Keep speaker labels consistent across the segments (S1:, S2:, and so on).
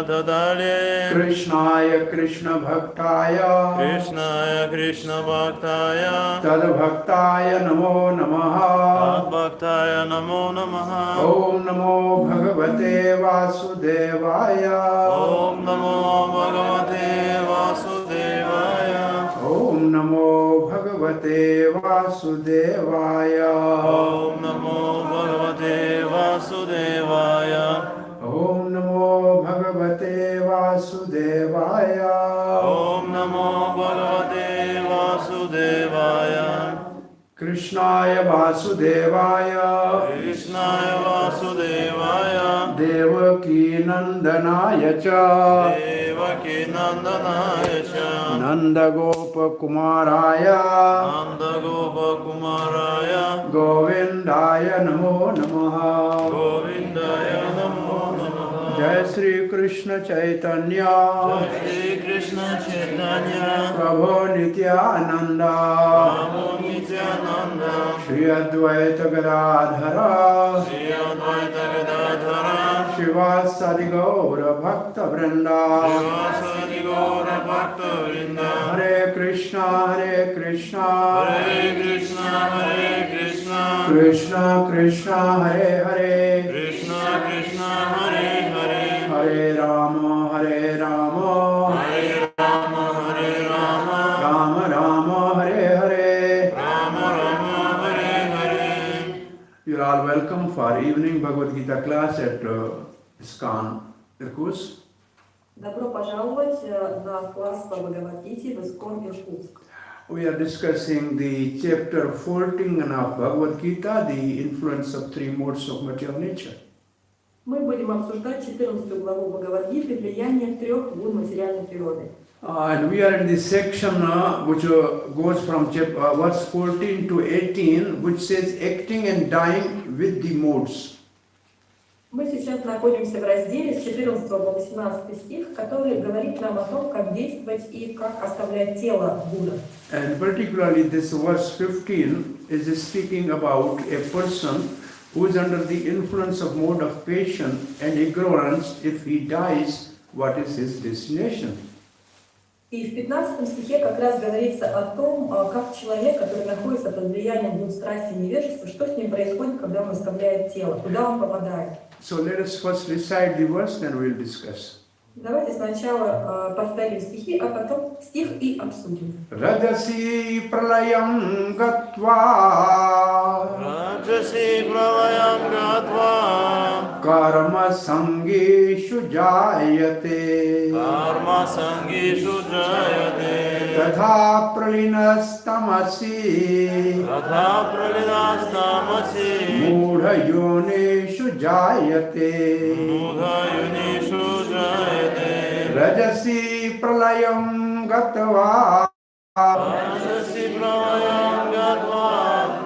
S1: Dadale
S2: Krishnaya Krishna Bhaktaya
S1: Krishnaya Krishna Bhaktaya
S2: Tadbhaktaya Namo Namaha
S1: Adbhuttaya Namo Namaha
S2: Om Namo Bhagavate Vasudevaya
S1: Om Namo Bhagavate Vasudevaya
S2: Om Namo Bhagavate Vasudevaya
S1: Om Namo Bhagavate Vasudevaya
S2: Om Namo Bhagavate Vasudevaya
S1: Om Namo Bhagavate Vasudevaya
S2: Krishnaya Vasudevaya
S1: Krishnaya Vasudevaya
S2: Devaki Nandanaya Cha
S1: Devaki Nandanaya Cha
S2: Nanda Gopa Kumaraya
S1: Nanda Gopa Kumaraya
S2: Govindaya Namo Namaha
S1: Govindaya Namo Namaha
S2: Jai Sri Krishna Chaitanya
S1: Jai Shri Krishna Chaitanya
S2: Prabhu Nityananda
S1: Namo Nityananda
S2: Shri Advaita Gadadhara
S1: Shri Advaita Gadadhara
S2: Shivasadi Gaura Bhakta Vrinda
S1: Shivasadi Gaura Bhakta Vrinda
S2: Hare Krishna Hare Krishna
S1: Hare Krishna Hare Krishna
S2: Krishna Krishna Hare Hare
S1: Krishna Krishna Hare Hare
S2: Hare Rama Hare Rama
S1: Hare Rama Hare Rama
S2: Rama Rama Hare Hare
S1: Rama Rama Hare Hare.
S2: You are all welcome for evening Bhagavad Gita class at ISKCON, Irkutsk.
S3: Добро пожаловать на класс по Бхагавад-гите в ISKCON Иркутск.
S2: We are discussing the chapter 14 of Bhagavad Gita, the influence of three modes of material nature.
S3: Мы будем обсуждать 14 главу Бхагавад-гиты «Влияние трех гун материальной природы».
S2: And we are in this section which goes from verse 14 to 18, which says acting and dying with the modes.
S3: Мы сейчас находимся в разделе с 14 по 18 стих, который говорит нам о том, как действовать и как оставлять тело Будда.
S2: And particularly this verse 15 is speaking about a person who is under the influence of mode of passion and ignorance. If he dies, what is his destination?
S3: И в 15 стихе как раз говорится о том, как человек, который находится под влиянием двух страсти и невежества, что с ним происходит, когда он оставляет тело, куда он попадает.
S2: So let us first recite the verse, then we will discuss.
S3: Давайте сначала повторим стихи, а потом стих и обсудим.
S2: Rajasi pralayam gatva
S1: Rajasi pralayam gatva
S2: karma sangeshu jayate
S1: Karma sangeshu jayate
S2: tadha pralinastamasi
S1: Tadha pralinastamasi
S2: mudha yoneshu jayate
S1: Mudha yunishu jayate
S2: Rajasi pralayam gatva
S1: Rajasi pralayam gatva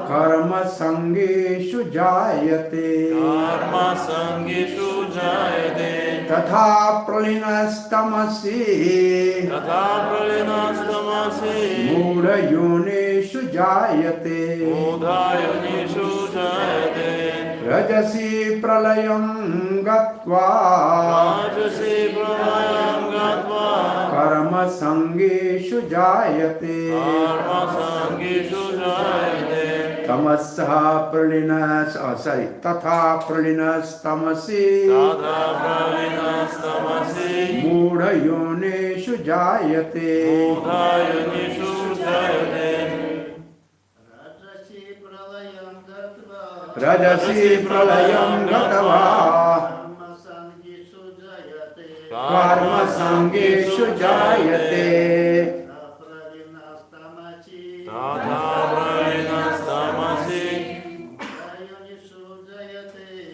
S2: karma sangeshu jayate
S1: Karma sangeshu jayate
S2: तथा प्रलीनस्तमसि
S1: Tadha pralinastamasi
S2: मूढ़ योनिषु जायते
S1: Mudha yunishu jayate
S2: रजसि प्रलयं गत्वा
S1: Rajasi pralayam gatva
S2: कर्म संगेषु जायते
S1: Karma sangeshu jayate
S2: तमसः तथा प्रलीनस्तमसि
S1: Tadha pralinastamasi
S2: मूढ़ योनिषु जायते
S1: Mudha yunishu jayate
S2: रजसि प्रलयं गत्वा कर्म संगेषु जायते
S1: Tadha pralinastamasi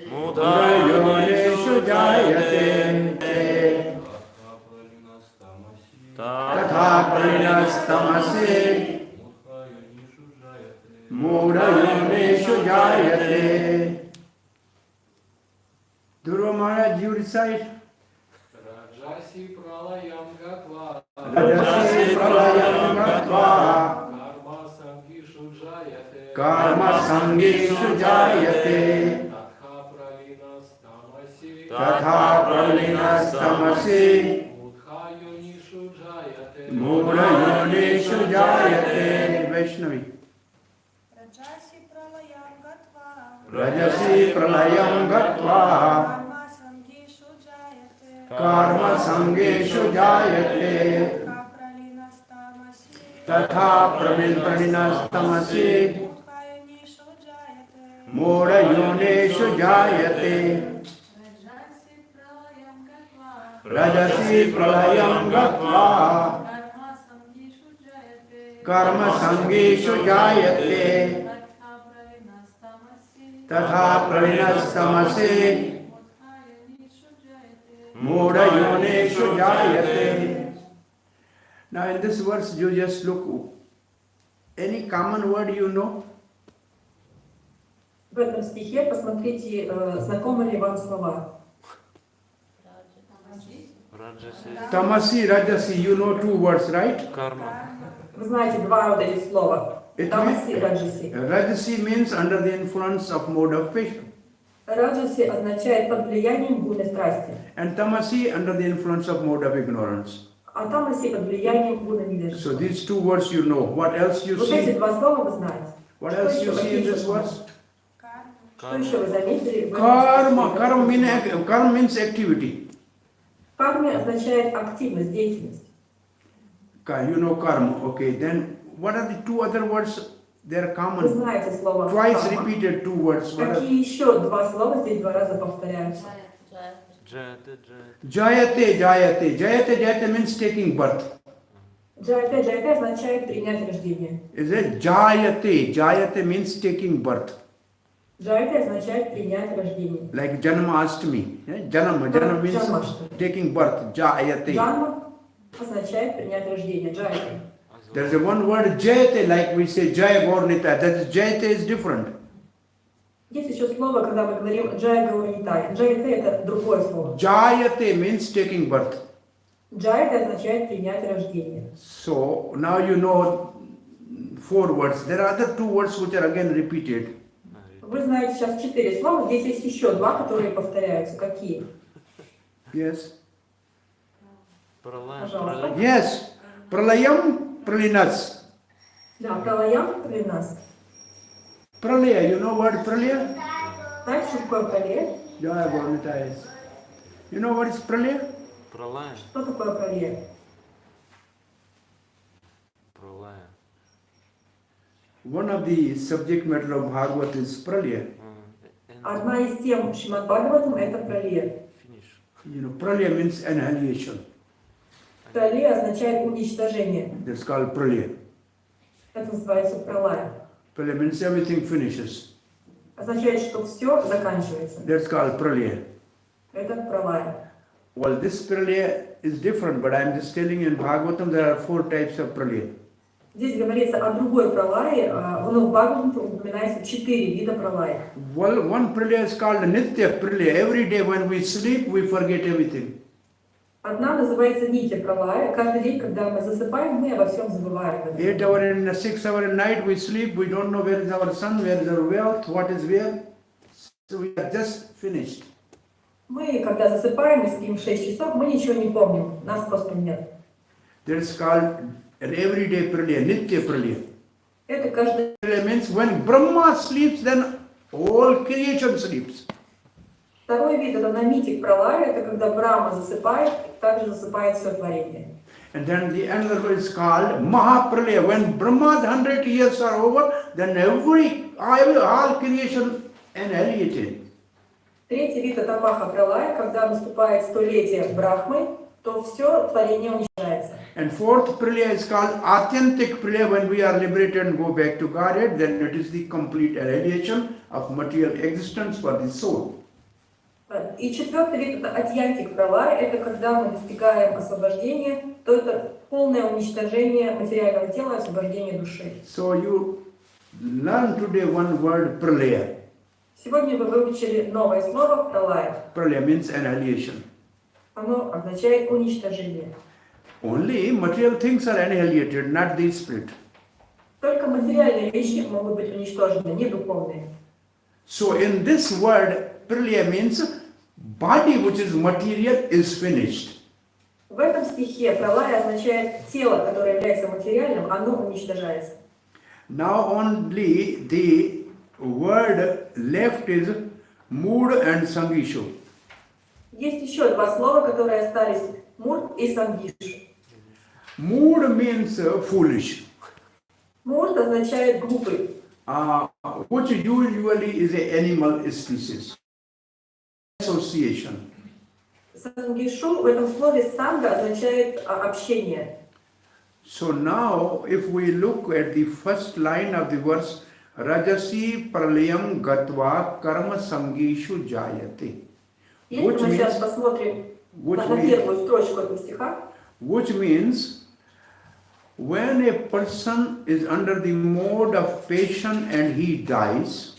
S1: Mudha
S2: योनिषु जायते तथा प्रलीनस्तमसि मूढ़ योनिषु जायते. Dhruva Maharaj, you recite.
S4: Rajasi pralayam gatva
S2: Rajasi pralayam gatva
S4: karma sangishu jayate
S2: karma sangeshu jayate
S4: Tadha pralinastamasi
S2: Tatha pralinastamasih
S4: Udhayonishu jayate.
S2: Mulayonishu jayate. Vaishnavi.
S5: Rajasi pralayam gatva.
S2: Rajasi pralayam gatva
S5: Karma sangeshu jayate.
S2: Karma sangeshu jayate
S5: Kapralinastamasi.
S2: Tatha pralinastamasi
S5: Udhayonishu jayate.
S2: Mulayonishu jayate Rajasi pralayam gatva Karma sangeshu jayate Tatha pralinastamasi Mudayoneshu jayate. Now in this verse you just look, any common word you know?
S3: В этом стихе посмотрите, знакомы ли вам слова.
S1: Rajasi.
S2: Tamasi, Rajasi, you know two words, right?
S1: Karma.
S3: Вы знаете два вот этих слова.
S2: It
S3: Тамаси и раджаси.
S2: Rajasi means under the influence of mode of passion.
S3: Раджаси означает под влиянием гуны страсти,
S2: And Tamasi under the influence of mode of ignorance.
S3: а тамаси под влиянием гуны невежества.
S2: So these two words you know. What else you
S3: Вот эти
S2: see?
S3: два слова вы знаете.
S2: What else you see in this verse?
S3: Что еще вы заметили?
S2: Karma. Karma means activity.
S3: Карма означает активность, деятельность.
S2: You know karma. Okay. Then what are the two other words? They are
S3: Вы
S2: common.
S3: знаете слово
S2: Twice
S3: карма.
S2: repeated two words. What are
S3: Какие еще два слова здесь два раза повторяются?
S1: Jayate. Jayate.
S2: Jayate, Jayate. Jayate, Jayate means taking birth.
S3: Джаяте, джаяте означает принять рождение.
S2: Is it Jayate? Jayate means taking birth.
S3: Джаяте означает принять рождение.
S2: Like Janmashtami. Janma. Janma means
S3: Janmashtami.
S2: taking birth. Jayate.
S3: Джанма означает принять рождение. Джаяте.
S2: There is a one word Jayate, like we say Jaya Gaurnita. That is Jayate is different.
S3: Есть еще слово, когда мы говорим джая гаурнитай. Джаяте это другое слово.
S2: Jayate means taking birth.
S3: Джаяте означает принять рождение.
S2: So now you know four words. There are other two words which are again repeated.
S3: Вы знаете сейчас 4 слова, здесь есть еще два, которые повторяются. Какие?
S2: Yes.
S3: Пожалуйста.
S2: Yes. Pralayam, Pralinas.
S3: Да, пралаям при нас.
S2: Pralaya, you know what Pralaya?
S3: Знаете, что такое пралия?
S2: Jaya Gaurnita is. You know what is Pralaya?
S1: Pralaya.
S3: Что такое пралия?
S1: Pralaya.
S2: One of the subject matter of Bhagavad is Pralaya.
S3: Одна из тем Шримад Бхагаватам это пралия.
S1: Finish.
S2: You know, Pralaya means annihilation.
S3: Пралия означает уничтожение.
S2: That's called Pralaya.
S3: Это называется пралая.
S2: Pralaya means everything finishes.
S3: Означает, что все заканчивается.
S2: That's called Pralaya.
S3: Это пралая.
S2: Well, this Pralaya is different, but I'm just telling you in Bhagavatam there are four types of Pralaya.
S3: Здесь говорится о другой пралае, в Бхагаватам упоминается 4 вида пралая.
S2: Well, one Pralaya is called Nitya Pralaya. Every day when we sleep, we forget everything.
S3: Одна называется нитья пралая. Каждый день, когда мы засыпаем, мы обо всем забываем.
S2: 8 hours and 6 hours at night we sleep, we don't know where is our son, where is our wealth, what is where. So we are just finished.
S3: Мы, когда засыпаем и спим 6 часов, мы ничего не помним. Нас просто нет.
S2: That's called an everyday Pralaya, Nitya Pralaya.
S3: Это каждый
S2: Pralaya means when Brahma sleeps, then all creation sleeps.
S3: Второй вид это намитик пралая, это когда Брахма засыпает, также засыпает все творение.
S2: And then the another one is called Mahapralaya. When Brahma's 100 years are over, then all creation annihilated.
S3: Третий вид это маха пралая, когда наступает столетие Брахмы, то все творение уничтожается.
S2: And fourth Pralaya is called Atyantik Pralaya. When we are liberated and go back to Godhead, then it is the complete annihilation of material existence for the soul.
S3: И четвертый вид это адьянтик пралая, это когда мы достигаем освобождения, то это полное уничтожение материального тела, освобождение души.
S2: So you learn today one word Pralaya.
S3: Сегодня вы выучили новое слово пралая.
S2: Pralaya means annihilation.
S3: Оно означает уничтожение.
S2: Only material things are annihilated, not the spirit.
S3: Только материальные вещи могут быть уничтожены, не духовные.
S2: So in this word, Pralaya means body which is material is finished.
S3: В этом стихе пралая означает тело, которое является материальным, оно уничтожается.
S2: Now only the word left is mood and sangishu.
S3: Есть еще два слова, которые остались: мурт и сангишу.
S2: Mood means foolish,
S3: Мурт означает глупый,
S2: which usually is an animal species. Association.
S3: сангишу в этом слове санга означает общение.
S2: So now, if we look at the first line of the verse, Rajasi pralayam gatva karma sangishu jayate.
S3: Если мы сейчас посмотрим на первую строчку этого стиха,
S2: Which means, when a person is under the mode of passion and he dies,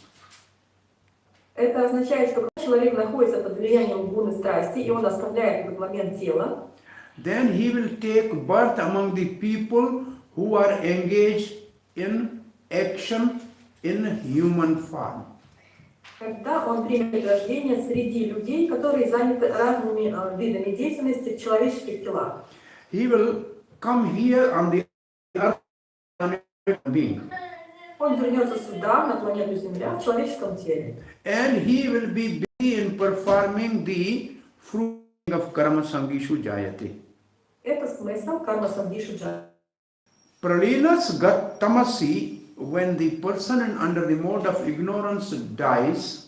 S3: это означает, что когда человек находится под влиянием гуны страсти, и он оставляет в этот момент тело,
S2: then he will take birth among the people who are engaged in action in human form.
S3: когда он примет рождение среди людей, которые заняты разными видами деятельности в человеческих телах.
S2: He will come here on the earth being,
S3: Он вернется сюда, на планету Земля, в человеческом теле.
S2: and he will be busy in performing the fruit of karma sangishu jayate.
S3: Это смысл карма сангишуджа.
S2: Pralinas gat tamasi, when the person under the mode of ignorance dies,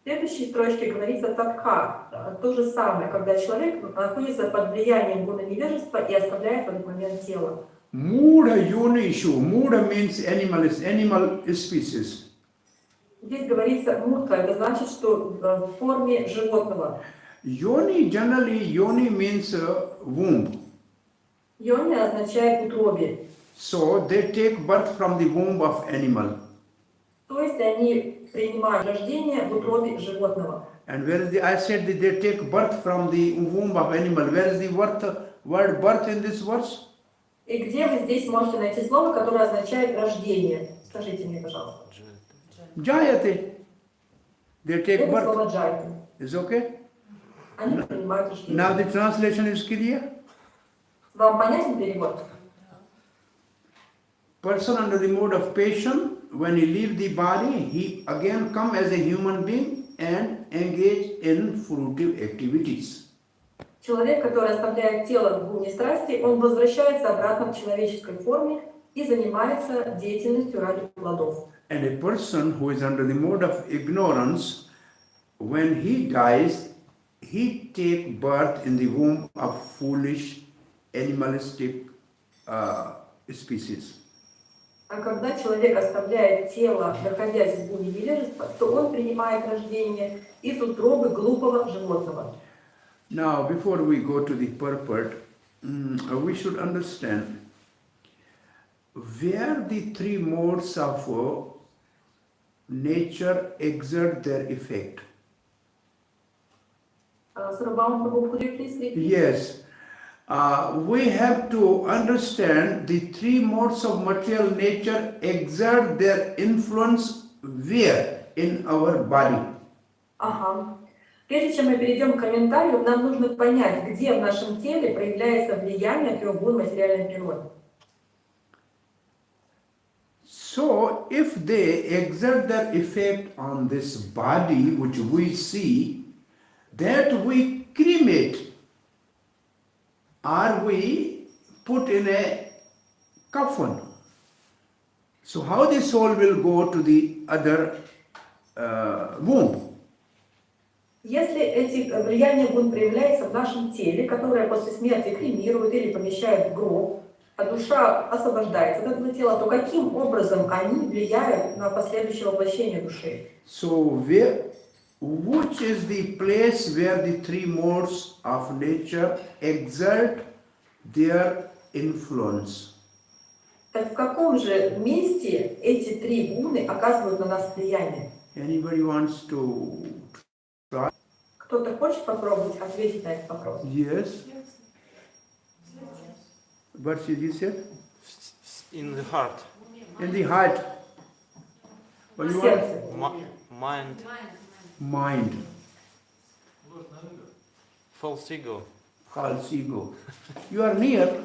S3: В следующей строчке говорится татха, то же самое, когда человек находится под влиянием гуна невежества и оставляет в этот момент тело.
S2: Muda yunishu, muda means animal species.
S3: Здесь говорится мудха, это значит, что в форме животного.
S2: Yoni, generally, yoni means womb.
S3: Йони означает утробе.
S2: So they take birth from the womb of animal.
S3: То есть они принимают рождение в утробе животного.
S2: And where is the, I said that they take birth from the womb of animal. Where is the word birth in this verse?
S3: И где вы здесь можете найти слово, которое означает рождение? Скажите мне, пожалуйста.
S2: Jayate. They take
S3: Это
S2: birth.
S3: слово джайти.
S2: Is okay?
S3: Они принимают рождение.
S2: Now the translation is clear.
S3: Вам понятен перевод?
S2: Person under the mode of passion, when he leaves the body, he again come as a human being and engage in fruitive activities.
S3: Человек, который оставляет тело в гуне страсти, он возвращается обратно в человеческой форме и занимается деятельностью ради плодов.
S2: And a person who is under the mode of ignorance, when he dies, he take birth in the womb of foolish, animalistic species.
S3: А когда человек оставляет тело, находясь в гуне невежества, то он принимает рождение из утробы глупого животного.
S2: Now, before we go to the purport, we should understand where the three modes of nature exert their effect.
S3: Sarvabhauma, could you please repeat?
S2: Yes. We have to understand the three modes of material nature exert their influence where in our body.
S3: Ага. Прежде чем мы перейдем к комментарию, нам нужно понять, где в нашем теле проявляется влияние трех гун материальной природы.
S2: So, if they exert their effect on this body which we see, that we cremate, or we put in a coffin. So how the soul will go to the other womb?
S3: Если эти влияния гун проявляются в нашем теле, которое после смерти кремируют или помещают в гроб, а душа освобождается от этого тела, то каким образом они влияют на последующее воплощение души?
S2: So which is the place where the three modes of nature exert their influence?
S3: Так в каком же месте эти три гуны оказывают на нас влияние?
S2: Anybody wants to try?
S3: Кто-то хочет попробовать ответить на этот вопрос?
S2: Yes. What did you say?
S1: In the heart.
S2: In the heart. What do you want?
S3: Сердце.
S1: Mind.
S2: Mind.
S1: False ego.
S2: False ego. You are near.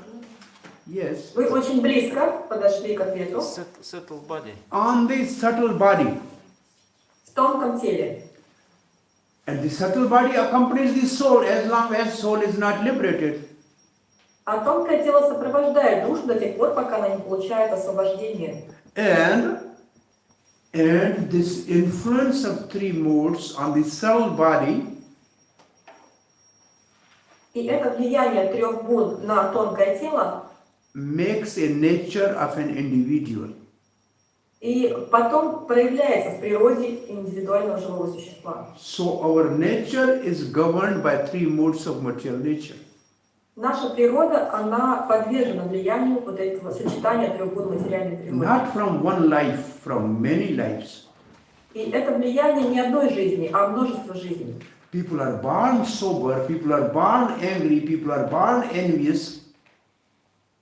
S2: Yes.
S3: Вы очень близко подошли к ответу.
S1: Settle body.
S2: On the subtle body.
S3: В тонком теле.
S2: And the subtle body accompanies the soul as long as soul is not liberated.
S3: А тонкое тело сопровождает душу до тех пор, пока она не получает освобождение.
S2: And this influence of three modes on the subtle body
S3: И это влияние трех гун на тонкое тело,
S2: makes a nature of an individual.
S3: и потом проявляется в природе индивидуального живого существа.
S2: So our nature is governed by three modes of material nature.
S3: Наша природа, она подвержена влиянию вот этого сочетания трех гун материальной природы.
S2: Not from one life, from many lives.
S3: И это влияние не одной жизни, а множества жизней.
S2: People are born sober, people are born angry, people are born envious.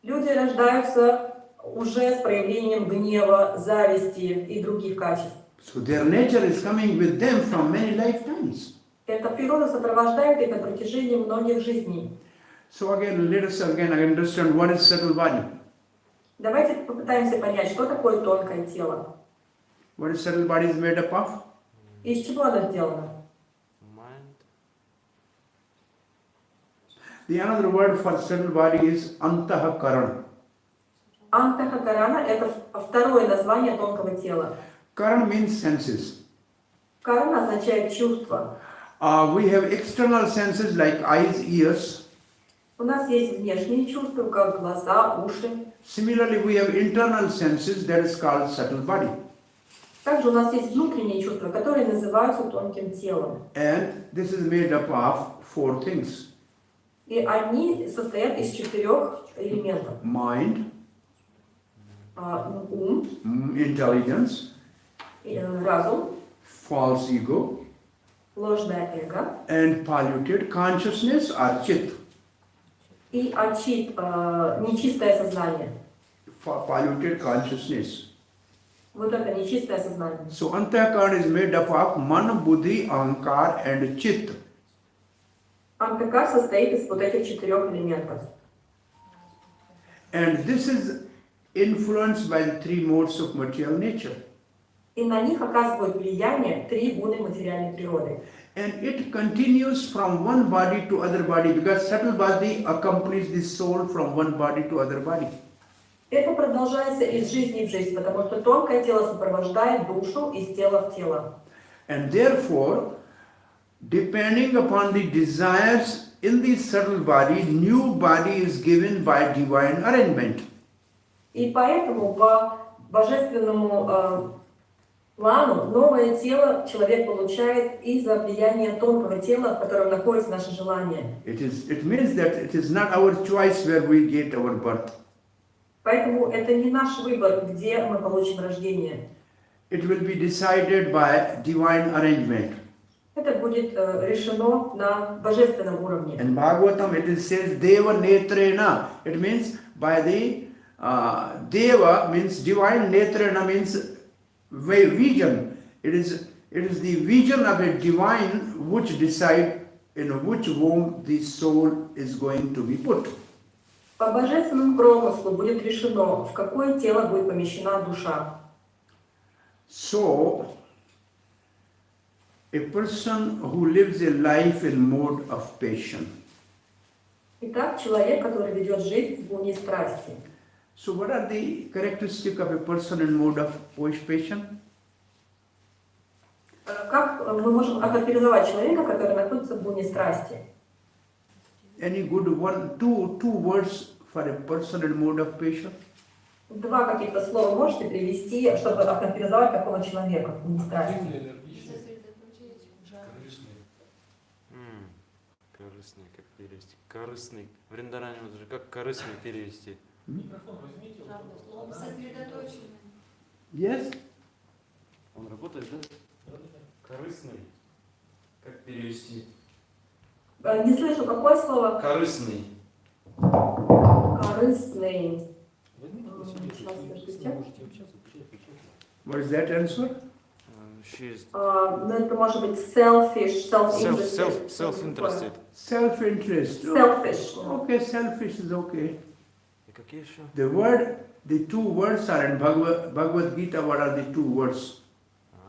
S3: Люди рождаются уже с проявлением гнева, зависти и других качеств.
S2: So their nature is coming with them from many lifetimes.
S3: Эта природа сопровождает их на протяжении многих жизней.
S2: So again, let us again understand what is subtle body.
S3: Давайте попытаемся понять, что такое тонкое тело.
S2: What is subtle body is made up of?
S3: И из чего оно сделано?
S1: Mind.
S2: The another word for subtle body is antahakaran.
S3: Антахакарана – это второе название тонкого тела.
S2: Karan means senses.
S3: Карана означает чувство.
S2: We have external senses like eyes, ears.
S3: У нас есть внешние чувства, как глаза, уши.
S2: Similarly, we have internal senses that is called subtle body.
S3: Также у нас есть внутренние чувства, которые называются тонким телом.
S2: And this is made up of four things.
S3: И они состоят из 4 элементов.
S2: Mind,
S3: Ум,
S2: intelligence,
S3: разум,
S2: false ego,
S3: ложное эго
S2: and polluted consciousness or chit.
S3: и нечистое сознание.
S2: Polluted consciousness.
S3: Вот это нечистое сознание.
S2: So antahakaran is made up of man, buddhi, ahankar and chit.
S3: Антакар состоит из вот этих 4 элементов.
S2: And this is influenced by the three modes of material nature.
S3: И на них оказывают влияние 3 гуны материальной природы.
S2: And it continues from one body to other body because subtle body accompanies the soul from one body to other body.
S3: Это продолжается из жизни в жизнь, потому что тонкое тело сопровождает душу из тела в тело.
S2: And therefore, depending upon the desires in the subtle body, new body is given by divine arrangement.
S3: И поэтому по божественному плану новое тело человек получает из-за влияния тонкого тела, в котором находится наше желание.
S2: It means that it is not our choice where we get our birth.
S3: Поэтому это не наш выбор, где мы получим рождение.
S2: It will be decided by divine arrangement.
S3: Это будет решено на божественном уровне.
S2: In Bhagavatam it says Deva Netrena. It means by the Deva means divine, Netrena means vision. It is the vision of a divine which decide in which womb the soul is going to be put.
S3: По божественному промыслу будет решено, в какое тело будет помещена душа.
S2: So, a person who lives a life in mode of passion.
S3: Итак, человек, который ведет жизнь в гуне страсти.
S2: So, what are the characteristics of a person in mode of passion?
S3: Как мы можем охарактеризовать человека, который находится в гуне страсти?
S2: Any good two words for a person in mode of passion?
S3: 2 каких-то слова можете привести, чтобы охарактеризовать такого человека в гуне страсти?
S1: Корыстный, как перевести? Корыстный. В Риндаране вот же как корыстный перевести?
S4: Микрофон возьмите.
S5: Сосредоточенный.
S2: Yes?
S1: Он работает, да? Корыстный. Как перевести?
S3: Не слышу, какое слово?
S1: Корыстный.
S3: Корыстный.
S1: Возьмите
S3: Сейчас, подождите.
S2: What is that answer?
S1: She's
S3: Ну, это может быть selfish, self-interested.
S1: self-interested.
S2: Self-interest.
S3: Selfish.
S2: Okay, selfish is okay.
S1: И какие еще?
S2: The two words are in Bhagavad Gita. What are the two words?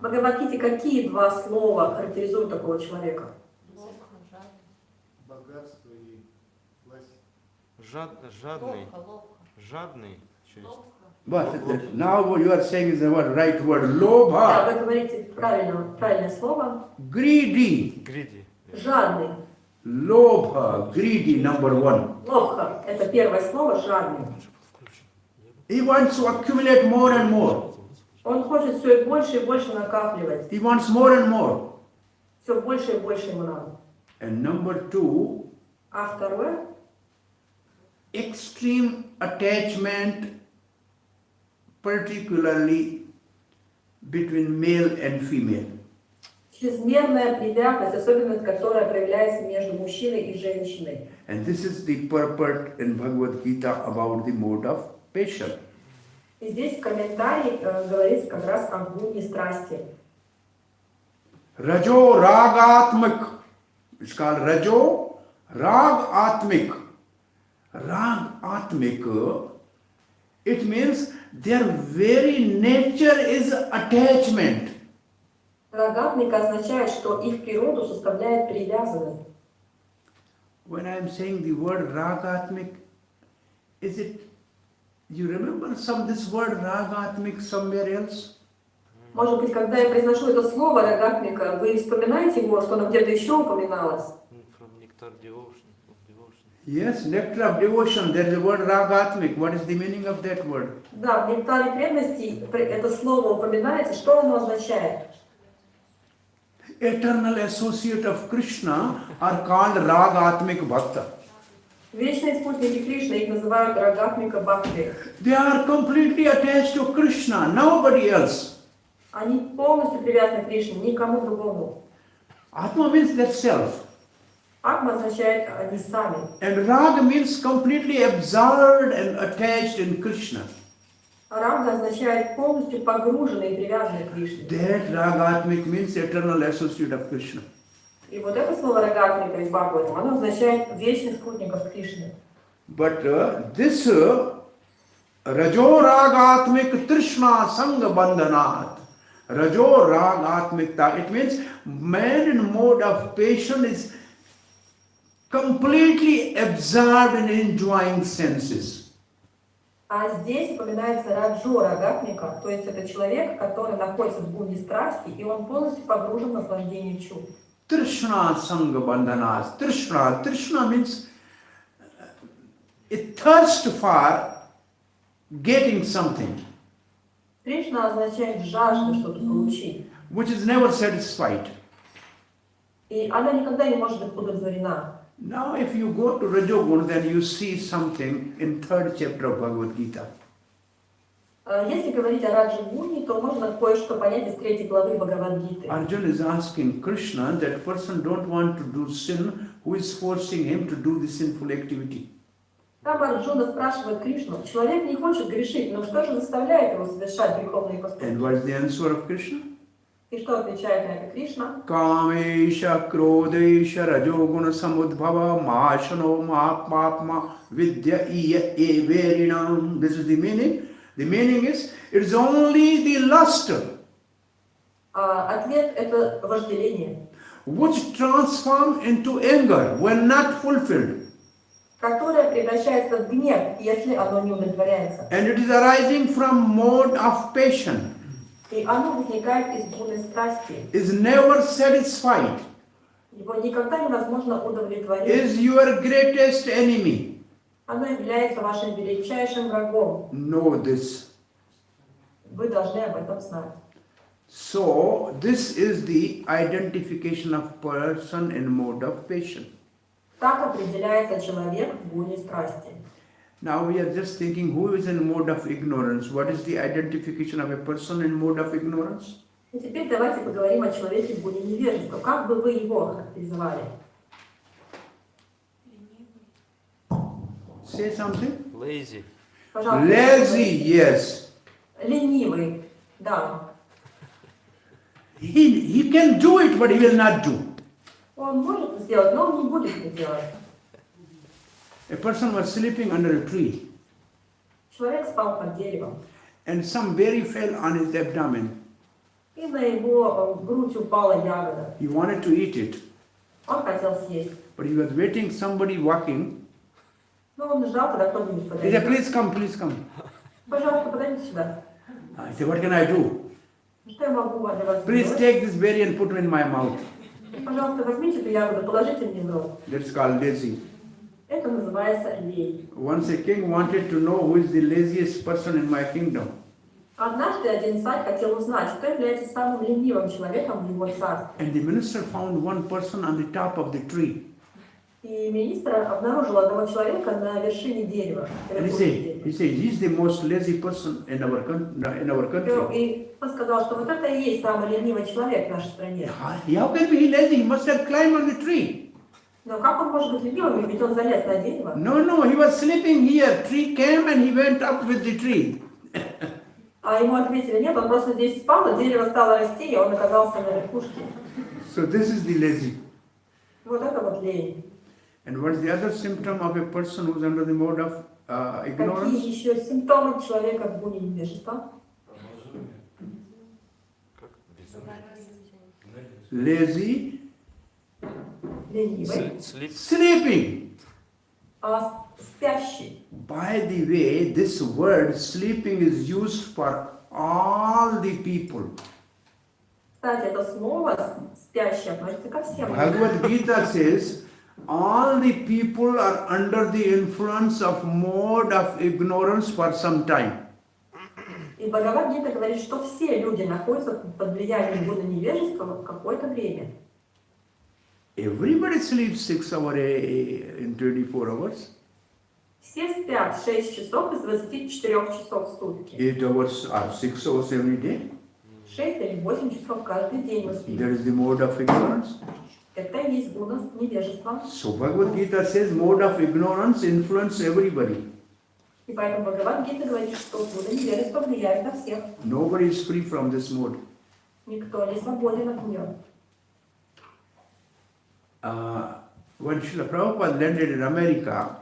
S3: В Бхагавад-гите какие два слова характеризуют такого человека?
S5: Ловко, жадный.
S6: Богатство и власть.
S1: Жадный.
S5: Ловко.
S1: Жадный. Что есть?
S5: Ловко.
S2: But now you are saying is the right word.
S3: Да,
S2: Lobha,
S3: вы говорите правильное слово.
S2: greedy.
S1: Greedy.
S3: Жадный.
S2: Lobha, greedy, number one.
S3: Ловко. Это первое слово, жадный.
S2: He wants to accumulate more and more.
S3: Он хочет все больше и больше накапливать.
S2: He wants more and more.
S3: Все больше и больше ему надо.
S2: And number two,
S3: А второе,
S2: extreme attachment, particularly between male and female.
S3: чрезмерная привязанность, особенность, которая проявляется между мужчиной и женщиной.
S2: And this is the purport in Bhagavad Gita about the mode of passion.
S3: И здесь в комментарии говорится как раз о гуне страсти.
S2: Rajo Ragatmik. It's called Rajo Ragatmik. Ragatmik, it means their very nature is attachment.
S3: Рагатмика означает, что их природу составляет привязанность.
S2: When I am saying the word Ragatmik, is it, you remember this word Ragatmik somewhere else?
S3: Может быть, когда я произношу это слово рагатмика, вы вспоминаете его, что оно где-то еще упоминалось?
S1: From nectar devotion.
S2: Yes, nectar of devotion, there is a word Ragatmik. What is the meaning of that word?
S3: Да, в нектаре преданности это слово упоминается. Что оно означает?
S2: Eternal associate of Krishna are called Ragatmik Bhakta.
S3: Вечные спутники Кришны, их называют рагатмика бхакти.
S2: They are completely attached to Krishna, nobody else.
S3: Они полностью привязаны к Кришне, никому другому.
S2: Atma means that self.
S3: Атма означает они сами.
S2: And Raga means completely absorbed and attached in Krishna.
S3: А рага означает полностью погруженные и привязанные к Кришне.
S2: That Ragatmik means eternal associate of Krishna.
S3: И вот это слово рагатмика из Бхагаватам, оно означает вечных спутников Кришны.
S2: But this Rajo Ragatmik Trishna Sangha Bandhanat. Rajo Ragatmikta, it means man in mode of passion is completely absorbed in enjoying senses.
S3: А здесь упоминается раджо рагатмика, то есть это человек, который находится в гуне страсти, и он полностью погружен в наслаждение чувств.
S2: Trishna Sangha Bandhanas. Trishna means a thirst for getting something,
S3: Тришна означает жажду что-то получить.
S2: which is never satisfied.
S3: И она никогда не может быть удовлетворена.
S2: Now if you go to Rajogun, then you see something in 3rd chapter of Bhagavad Gita.
S3: Если говорить о раджа-гуне, то можно кое-что понять из 3 главы Бхагавад-гиты.
S2: Arjuna is asking Krishna that person don't want to do sin, who is forcing him to do the sinful activity.
S3: Там Арджуна спрашивает Кришну, человек не хочет грешить, но что же заставляет его совершать греховные
S2: And
S3: поступки?
S2: what is the answer of Krishna?
S3: И что отвечает на это Кришна?
S2: Kamesha krodesha rajoguna samudbhava mashano mahapapma vidya iya everinam. This is the meaning. The meaning is, it is only the lust
S3: Ответ – это вожделение,
S2: which transform into anger when not fulfilled.
S3: которое превращается в гнев, если оно не удовлетворяется.
S2: And it is arising from mode of passion,
S3: И оно возникает из гуны страсти.
S2: is never satisfied,
S3: Его никогда невозможно удовлетворить.
S2: is your greatest enemy.
S3: Оно является вашим величайшим врагом.
S2: Know this.
S3: Вы должны об этом знать.
S2: So, this is the identification of person in mode of passion.
S3: Так определяется человек в гуне страсти.
S2: Now we are just thinking who is in mode of ignorance. What is the identification of a person in mode of ignorance?
S3: И теперь давайте поговорим о человеке в гуне невежества. Как бы вы его характеризовали?
S2: Say something.
S1: Lazy.
S3: Пожалуйста.
S2: Lazy, yes.
S3: Ленивый, да.
S2: He can do it, but he will not do.
S3: Он может это сделать, но он не будет это делать.
S2: A person was sleeping under a tree,
S3: Человек спал под деревом,
S2: and some berry fell on his abdomen.
S3: и на его грудь упала ягода.
S2: He wanted to eat it,
S3: Он хотел съесть,
S2: but he was waiting somebody walking.
S3: но он ждал, когда кто-нибудь
S2: He
S3: подойдет.
S2: said, please come, please come.
S3: Пожалуйста, подойдите сюда.
S2: I said, what can I do?
S3: Что я могу для вас
S2: Please
S3: сделать?
S2: take this berry and put it in my mouth.
S3: Пожалуйста, возьмите эту ягоду, положите мне в рот.
S2: That's called lazy.
S3: Это называется лень.
S2: Once a king wanted to know who is the laziest person in my kingdom.
S3: Однажды один царь хотел узнать, кто является самым ленивым человеком в его царстве.
S2: And the minister found one person on the top of the tree.
S3: И министр обнаружил одного человека на вершине дерева.
S2: And he said, he's the most lazy person in our country.
S3: И он сказал, что вот это и есть самый ленивый человек в нашей стране.
S2: How can be lazy? He must have climbed on the tree.
S3: Но как он может быть ленивым, ведь он залез на дерево?
S2: No, he was sleeping here. Tree came and he went up with the tree.
S3: А ему ответили, нет, он просто здесь спал, а дерево стало расти, и он оказался на верхушке.
S2: So this is the lazy.
S3: Вот это вот лень.
S2: And what's the other symptom of a person who's under the mode of ignorance?
S3: Какие еще симптомы человека в буне невежества?
S1: Как безумие.
S2: Lazy,
S3: Ленивый.
S2: sleeping.
S3: А спящий.
S2: By the way, this word sleeping is used for all the people.
S3: Кстати, это слово «спящий» относится ко всем.
S2: Bhagavad Gita says, all the people are under the influence of mode of ignorance for some time.
S3: И Бхагавад-гита говорит, что все люди находятся под влиянием Будды невежества какое-то время.
S2: Everybody sleeps 6 hours in 24 hours.
S3: Все спят 6 часов из 24 часов в сутки.
S2: 8 hours or 6 hours every day.
S3: 6 или 8 часов каждый день мы спим.
S2: That is the mode of ignorance.
S3: Это и есть Будда невежества.
S2: So Bhagavad Gita says mode of ignorance influence everybody.
S3: И поэтому Бхагавад-гита говорит, что Будда невежества влияет на всех.
S2: Nobody is free from this mode.
S3: Никто не свободен от нее.
S2: When Srila Prabhupada landed in America,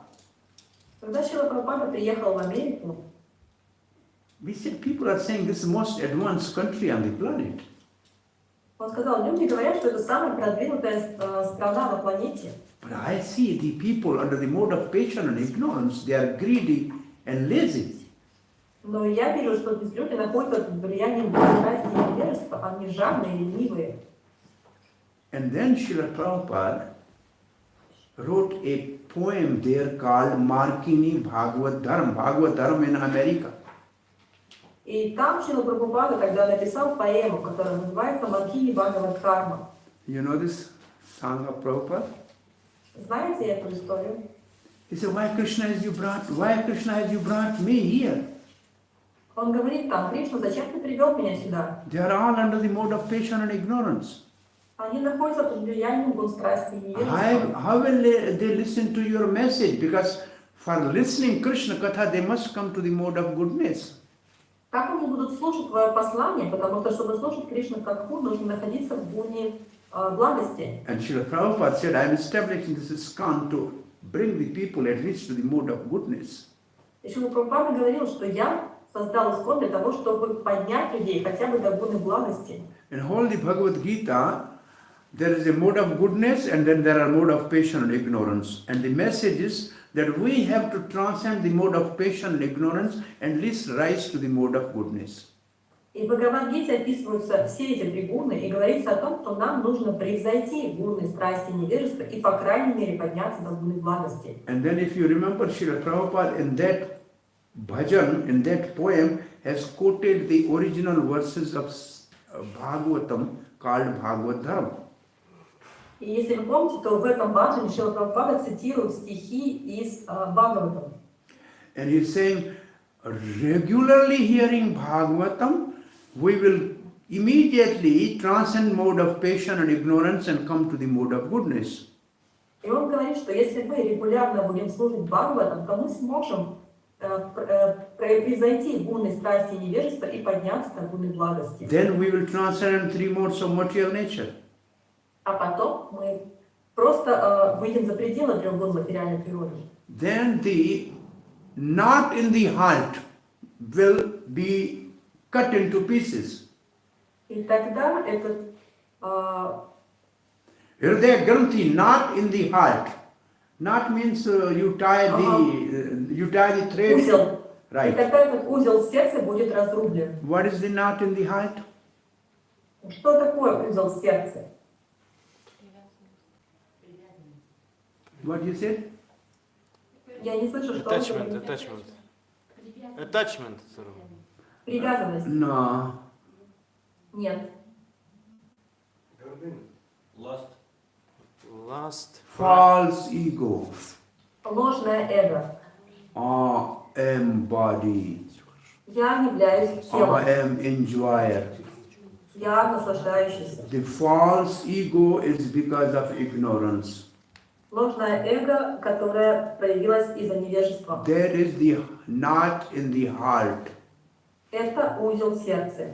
S3: Когда Шрила Прабхупада приехал в Америку,
S2: we said people are saying this is the most advanced country on the planet.
S3: он сказал, люди говорят, что это самая продвинутая страна на планете.
S2: But I see the people under the mode of passion and ignorance, they are greedy and lazy.
S3: Но я вижу, что здесь люди находятся под влиянием страсти и невежества, они жадные и ленивые.
S2: And then Srila Prabhupada wrote a poem there called Markini Bhagavad Dharma in America.
S3: И там Шрила Прабхупада тогда написал поэму, которая называется «Маркини Бхагавад Дхарма».
S2: You know this song of Prabhupada?
S3: Знаете эту историю?
S2: He said, why Krishna has you brought me here?
S3: Он говорит там, Кришна, зачем ты привел меня сюда?
S2: They are all under the mode of passion and ignorance.
S3: Они находятся под влиянием гун страсти и невежества.
S2: How will they listen to your message? Because for listening Krishna Katha, they must come to the mode of goodness.
S3: Как они будут слушать твое послание? Потому что, чтобы слушать Кришну Катху, нужно находиться в буне благости.
S2: And Srila Prabhupada said, I am establishing this ISKCON to bring the people at least to the mode of goodness.
S3: И Шрила Прабхупада говорил, что я создал ISKCON для того, чтобы поднять людей хотя бы до буны благости.
S2: In all the Bhagavad Gita, there is a mode of goodness and then there are mode of passion and ignorance. And the message is that we have to transcend the mode of passion and ignorance and at least rise to the mode of goodness.
S3: И в Бхагавад-гите описываются все эти три гуны и говорится о том, что нам нужно превзойти гуны страсти и невежества и, по крайней мере, подняться до гуны благости.
S2: And then if you remember, Srila Prabhupada in that bhajan, in that poem, has quoted the original verses of Bhagavatam called Bhagavad Dharma.
S3: И если вы помните, то в этом баджане Шрила Прабхупада цитирует стихи из Бхагаватам.
S2: And he's saying, regularly hearing Bhagavatam, we will immediately transcend mode of passion and ignorance and come to the mode of goodness.
S3: И он говорит, что если мы регулярно будем слушать Бхагаватам, то мы сможем превзойти гуны страсти и невежества и подняться на гуны благости.
S2: Then we will transcend three modes of material nature.
S3: А потом мы просто выйдем за пределы трех гун материальной природы.
S2: Then the knot in the heart will be cut into pieces.
S3: И тогда этот
S2: Hridaya Granthi, knot in the heart. Knot means you tie the thread.
S3: узел, и
S2: Right.
S3: тогда этот узел в сердце будет разрублен.
S2: What is the knot in the heart?
S3: Что такое узел в сердце?
S2: What you said?
S3: Я не слышу, что он
S1: Attachment,
S3: говорит.
S1: attachment. Attachment, Sarvabhauma.
S3: Привязанность?
S2: No.
S3: Нет.
S6: Lust.
S1: Lust,
S2: False ego.
S3: Ложное эго.
S2: I am body.
S3: Я являюсь телом.
S2: I am enjoyer.
S3: Я наслаждающийся.
S2: The false ego is because of ignorance.
S3: Ложное эго, которое проявилось из-за невежества.
S2: There is the knot in the heart.
S3: Это узел в сердце.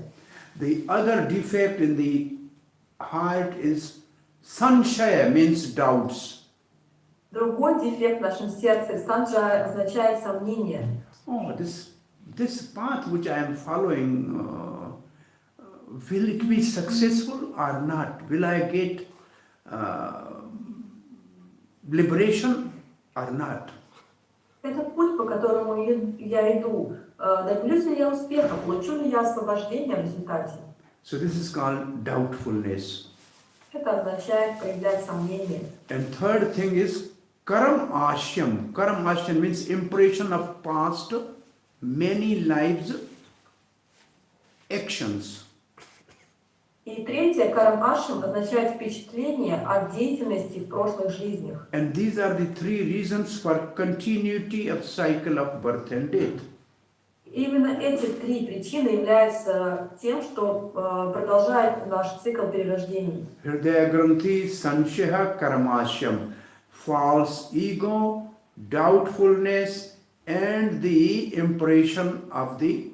S2: The other defect in the heart is sanshaya, means doubts.
S3: Другой дефект в нашем сердце, санджа, означает сомнение.
S2: Oh, this path which I am following, will it be successful or not? Will I get liberation or not?
S3: Это путь, по которому я иду. Добьюсь ли я успеха? Получу ли я освобождение в результате?
S2: So this is called doubtfulness.
S3: Это означает проявлять сомнение.
S2: And third thing is karam ashyam. Karam ashyam means impression of past many lives actions.
S3: И третье, карам-ашем, означает впечатление от деятельности в прошлых жизнях.
S2: And these are the three reasons for continuity of cycle of birth and death.
S3: Именно эти три причины являются тем, что продолжает наш цикл перерождений.
S2: Hridaya Granthi, Sansheha, Karamashyam, false ego, doubtfulness, and the impression of the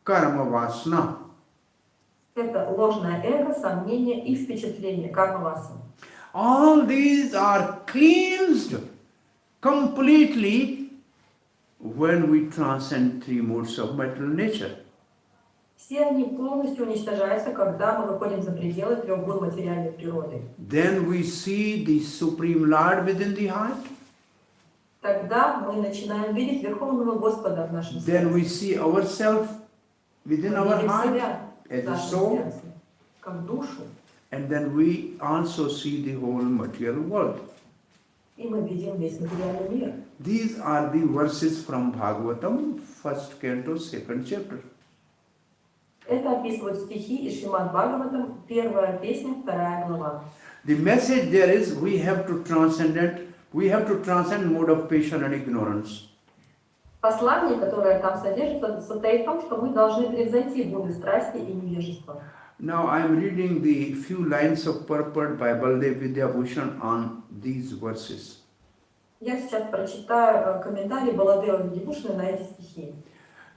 S2: karma vasana.
S3: Это ложное эго, сомнение и впечатление, карма-васа.
S2: All these are cleansed completely when we transcend three modes of material nature.
S3: Все они полностью уничтожаются, когда мы выходим за пределы трех гун материальной природы.
S2: Then we see the Supreme Lord within the heart.
S3: Тогда мы начинаем видеть Верховного Господа в нашем
S2: Then
S3: сердце.
S2: we see ourselves within
S3: Мы
S2: our
S3: видим
S2: heart
S3: себя в
S2: as a
S3: нашем
S2: soul.
S3: сердце, как душу.
S2: And then we also see the whole material world.
S3: И мы видим весь материальный мир.
S2: These are the verses from Bhagavatam, first canto, second chapter.
S3: Это описывают стихи из Шримад Бхагаватам, первая песня, вторая глава.
S2: The message there is we have to transcend mode of passion and ignorance.
S3: Послание, которое там содержится, состоит в том, что мы должны превзойти гуны страсти и невежества.
S2: Now I am reading the few lines of purport by Baldev Vidyabhushan on these verses.
S3: Я сейчас прочитаю комментарий Баладева Видябушина на эти стихи.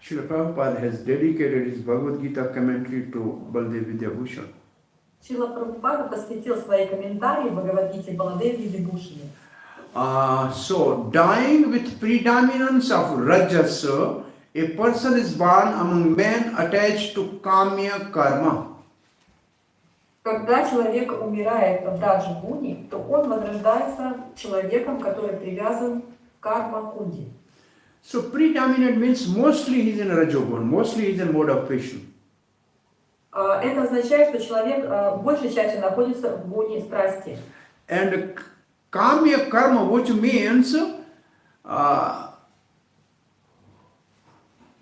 S2: Srila Prabhupada has dedicated his Bhagavad Gita commentary to Baldev Vidyabhushan.
S3: Шрила Прабхупада посвятил свои комментарии Бхагавад-гите Баладеве Видябушине.
S2: So, dying with predominance of rajas, a person is born among men attached to kamya karma.
S3: Когда человек умирает в раджа-гуне, то он возрождается человеком, который привязан к карма-кунде.
S2: So, predominant means mostly he is in rajogun, mostly he is in mode of passion.
S3: Это означает, что человек большей частью находится в гуне страсти.
S2: And kamya karma, which means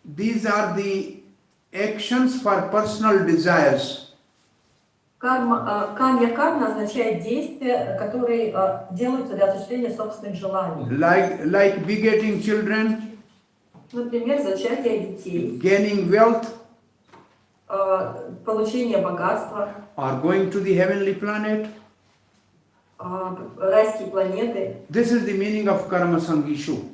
S2: these are the actions for personal desires.
S3: Камья-карма означает действия, которые делаются для осуществления собственных желаний.
S2: Like begetting children,
S3: Например, зачатие детей,
S2: gaining wealth,
S3: получение богатства,
S2: or going to the heavenly planet.
S3: райские планеты.
S2: This is the meaning of karma sangishu.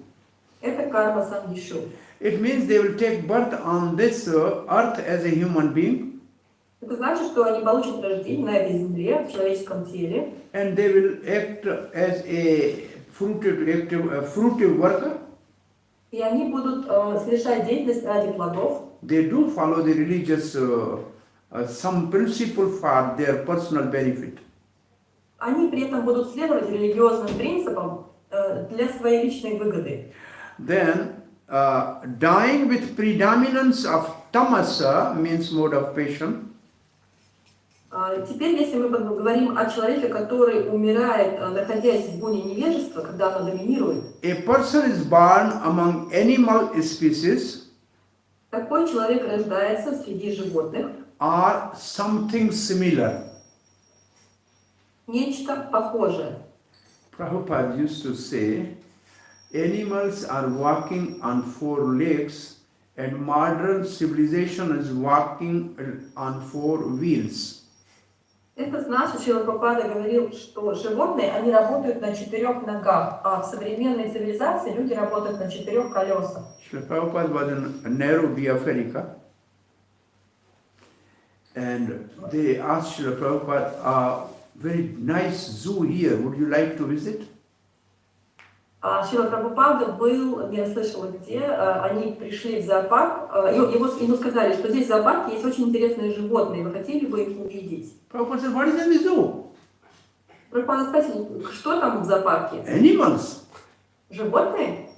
S3: Это карма сангишу.
S2: It means they will take birth on this earth as a human being,
S3: Это значит, что они получат рождение на этой земле, в человеческом теле,
S2: and they will act as a fruitive worker.
S3: и они будут совершать деятельность ради плодов.
S2: They do follow the religious some principle for their personal benefit.
S3: Они при этом будут следовать религиозным принципам для своей личной выгоды.
S2: Then, dying with predominance of tamasa means mode of passion.
S3: Теперь, если мы говорим о человеке, который умирает, находясь в буне невежества, когда оно доминирует,
S2: A person is born among animal species
S3: такой человек рождается среди животных,
S2: or something similar.
S3: нечто похожее.
S2: Prabhupada used to say, animals are walking on four legs and modern civilization is walking on four wheels.
S3: Это значит, Шрила Прабхупада говорил, что животные, они работают на 4 ногах, а в современной цивилизации люди работают на 4 колесах.
S2: Srila Prabhupada was in Nairobi, Africa, and they asked Srila Prabhupada, a very nice zoo here, would you like to visit?
S3: Шрила Прабхупада был, я слышала где, они пришли в зоопарк, ему сказали, что здесь в зоопарке есть очень интересные животные, вы хотели бы их увидеть?
S2: Prabhupada said, what is in the zoo?
S3: Прабхупада спросил, что там в зоопарке?
S2: Animals.
S3: Животные?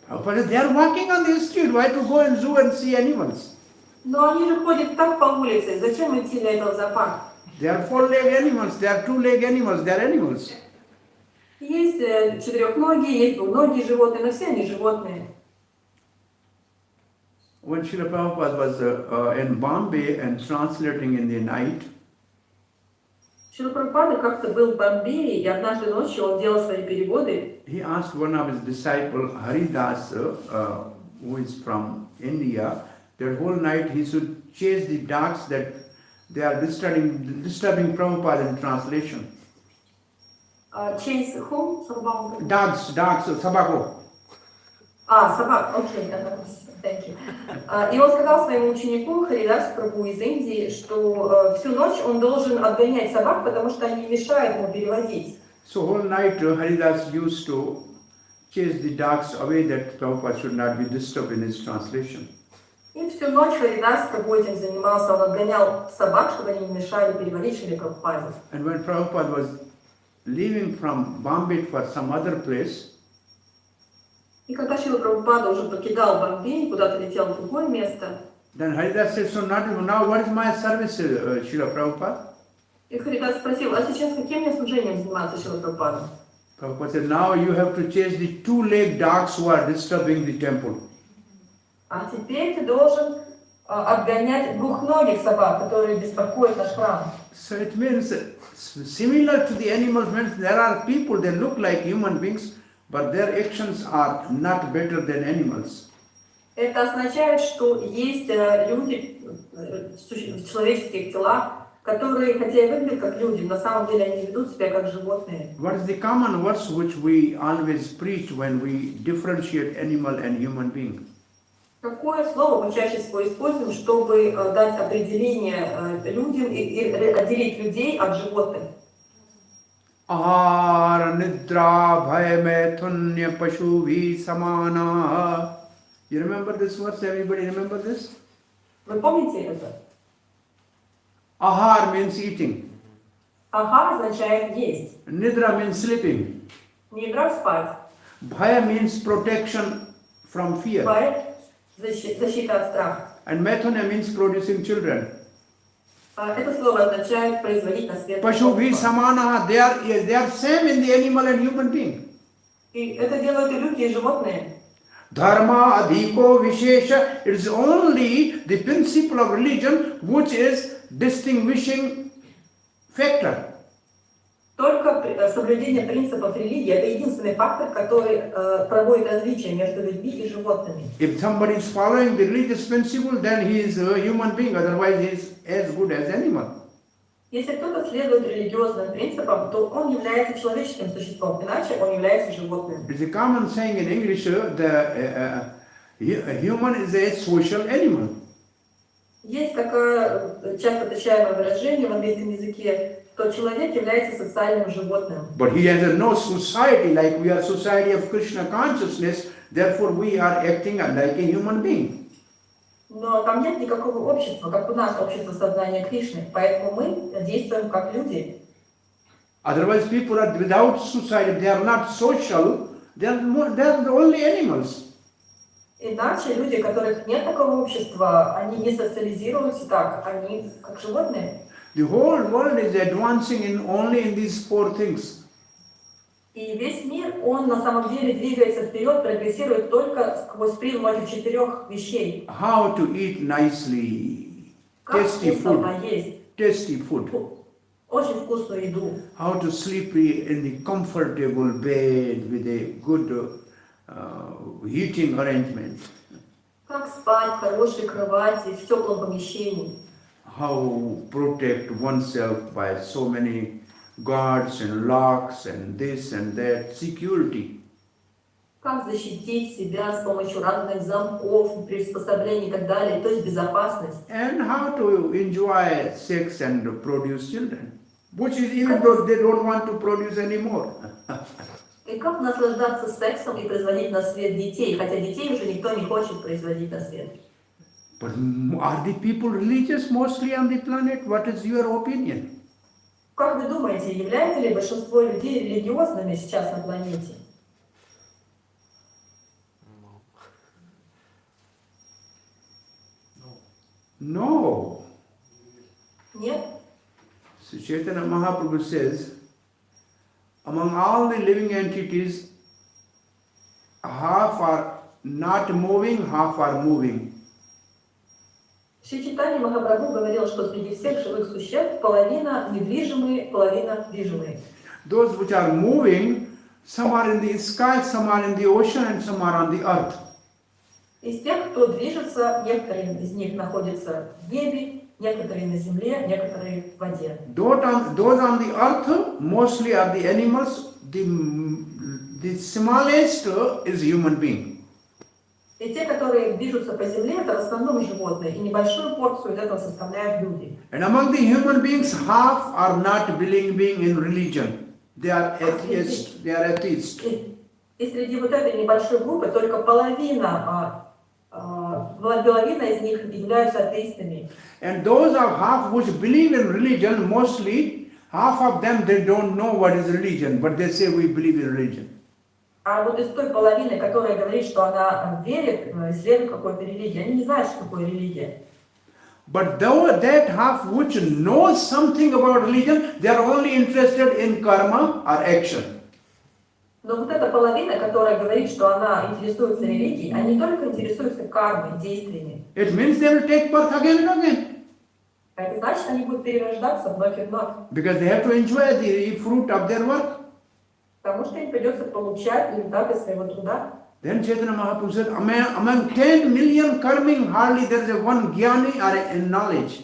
S2: Prabhupada said, they are walking on the street, why to go in zoo and see animals?
S3: Но они же ходят так по улице, зачем идти на этот зоопарк?
S2: They are four-leg animals, they are two-leg animals, they are animals.
S3: Есть четырехногие, есть двуногие животные, но все они животные.
S2: When Srila Prabhupada was in Bombay and translating in the night,
S3: Шрила Прабхупада как-то был в Бомбее, и однажды ночью он делал свои переводы.
S2: he asked one of his disciples, Haridas, who is from India, that whole night he should chase the dogs that they are disturbing Prabhupada in translation.
S3: Чейз Хум, Sarvabhauma.
S2: Dogs, sabako.
S3: Собак, окей, thank you. И он сказал своему ученику, Харидасу Прабху из Индии, что всю ночь он должен отгонять собак, потому что они мешают ему переводить.
S2: So whole night Haridas used to chase the dogs away that Prabhupada should not be disturbed in his translation.
S3: И всю ночь Харидас Прабху этим занимался, он отгонял собак, чтобы они не мешали переводить Шриле Прабхупаде.
S2: And when Prabhupada was leaving from Bombay for some other place,
S3: И когда Шрила Прабхупада уже покидал Бомбей, куда-то летел в другое место,
S2: then Haridas said, so now what is my service, Srila Prabhupada?
S3: и Харидас спросил, а сейчас каким мне служением заниматься Шрила Прабхупада?
S2: Prabhupada said, now you have to chase the two-leg dogs who are disturbing the temple.
S3: А теперь ты должен отгонять двухногих собак, которые беспокоят наш храм.
S2: So it means similar to the animals, means there are people, they look like human beings, but their actions are not better than animals.
S3: Это означает, что есть люди в человеческих телах, которые, хотя и выглядят как люди, на самом деле они ведут себя как животные.
S2: What is the common words which we always preach when we differentiate animal and human being?
S3: Какое слово мы чаще всего используем, чтобы дать определение людям и отделить людей от животных?
S2: Ahara nidra bhaya maithunya pashuvi samana. You remember this verse? Everybody remember this?
S3: Вы помните это?
S2: Ahar means eating.
S3: Ахар означает есть.
S2: Nidra means sleeping.
S3: Не играть спать.
S2: Bhaya means protection from fear.
S3: Бхай – защита от страха.
S2: And maithunya means producing children.
S3: Это слово означает производить на свет.
S2: Pashuvi samana. They are same in the animal and human being.
S3: И это делают и люди, и животные.
S2: Dharma adhiko vishesha. It is only the principle of religion which is distinguishing factor.
S3: Только соблюдение принципов религии – это единственный фактор, который проводит различие между людьми и животными.
S2: If somebody is following the religious principle, then he is a human being. Otherwise, he is as good as animal.
S3: Если кто-то следует религиозным принципам, то он является человеческим существом, иначе он является животным.
S2: It's a common saying in English, a human is a social animal.
S3: Есть такое часто встречаемое выражение в английском языке, что человек является социальным животным.
S2: But he has no society, like we are society of Krishna consciousness, therefore we are acting like a human being.
S3: Но там нет никакого общества, как у нас общество сознания Кришны, поэтому мы действуем как люди.
S2: Otherwise people are without society, they are not social, they are only animals.
S3: Иначе люди, у которых нет такого общества, они не социализируются так, они как животные.
S2: The whole world is advancing only in these four things.
S3: И весь мир, он на самом деле двигается вперед, прогрессирует только сквозь призму этих 4 вещей.
S2: How to eat nicely,
S3: Как
S2: tasty
S3: вкусно
S2: food,
S3: поесть,
S2: tasty food.
S3: очень вкусную еду.
S2: How to sleep in the comfortable bed with a good heating arrangement.
S3: Как спать в хорошей кровати, в теплом помещении.
S2: How protect oneself by so many guards and locks and this and that, security.
S3: Как защитить себя с помощью разных замков, приспособлений и так далее, то есть безопасность.
S2: And how to enjoy sex and produce children, which is even though they don't want to produce anymore.
S3: И как наслаждаться сексом и производить на свет детей, хотя детей уже никто не хочет производить на свет.
S2: But are the people religious mostly on the planet? What is your opinion?
S3: Как вы думаете, является ли большинство людей религиозными сейчас на планете?
S2: No.
S3: Нет?
S2: So Chaitanya Mahaprabhu says, among all the living entities, half are not moving, half are moving.
S3: Шри Чайтанья Махапрабху говорил, что среди всех живых существ половина недвижимые, половина движимые.
S2: Those which are moving, some are in the sky, some are in the ocean, and some are on the earth.
S3: Из тех, кто движется, некоторые из них находятся в небе, некоторые на земле, некоторые в воде.
S2: Those on the earth mostly are the animals. The smallest is human being.
S3: И те, которые движутся по земле, это в основном животные, и небольшую порцию из этого составляют люди.
S2: And among the human beings, half are not believing in religion. They are atheists. They are atheists.
S3: И среди вот этой небольшой группы только половина из них являются атеистами.
S2: And those are half which believe in religion, mostly half of them they don't know what is religion, but they say we believe in religion.
S3: А вот из той половины, которая говорит, что она верит, следует какой-то религии, они не знают, что такое религия.
S2: But that half which knows something about religion, they are only interested in karma or action.
S3: Но вот эта половина, которая говорит, что она интересуется религией, они только интересуются кармой, действиями.
S2: It means they will take birth again and again.
S3: Это значит, они будут перерождаться вновь и вновь.
S2: Because they have to enjoy the fruit of their work.
S3: Потому что им придется получать результаты своего труда.
S2: Then Chaitanya Mahaprabhu said, among 10 million karming, hardly there is one gyani or a knowledge.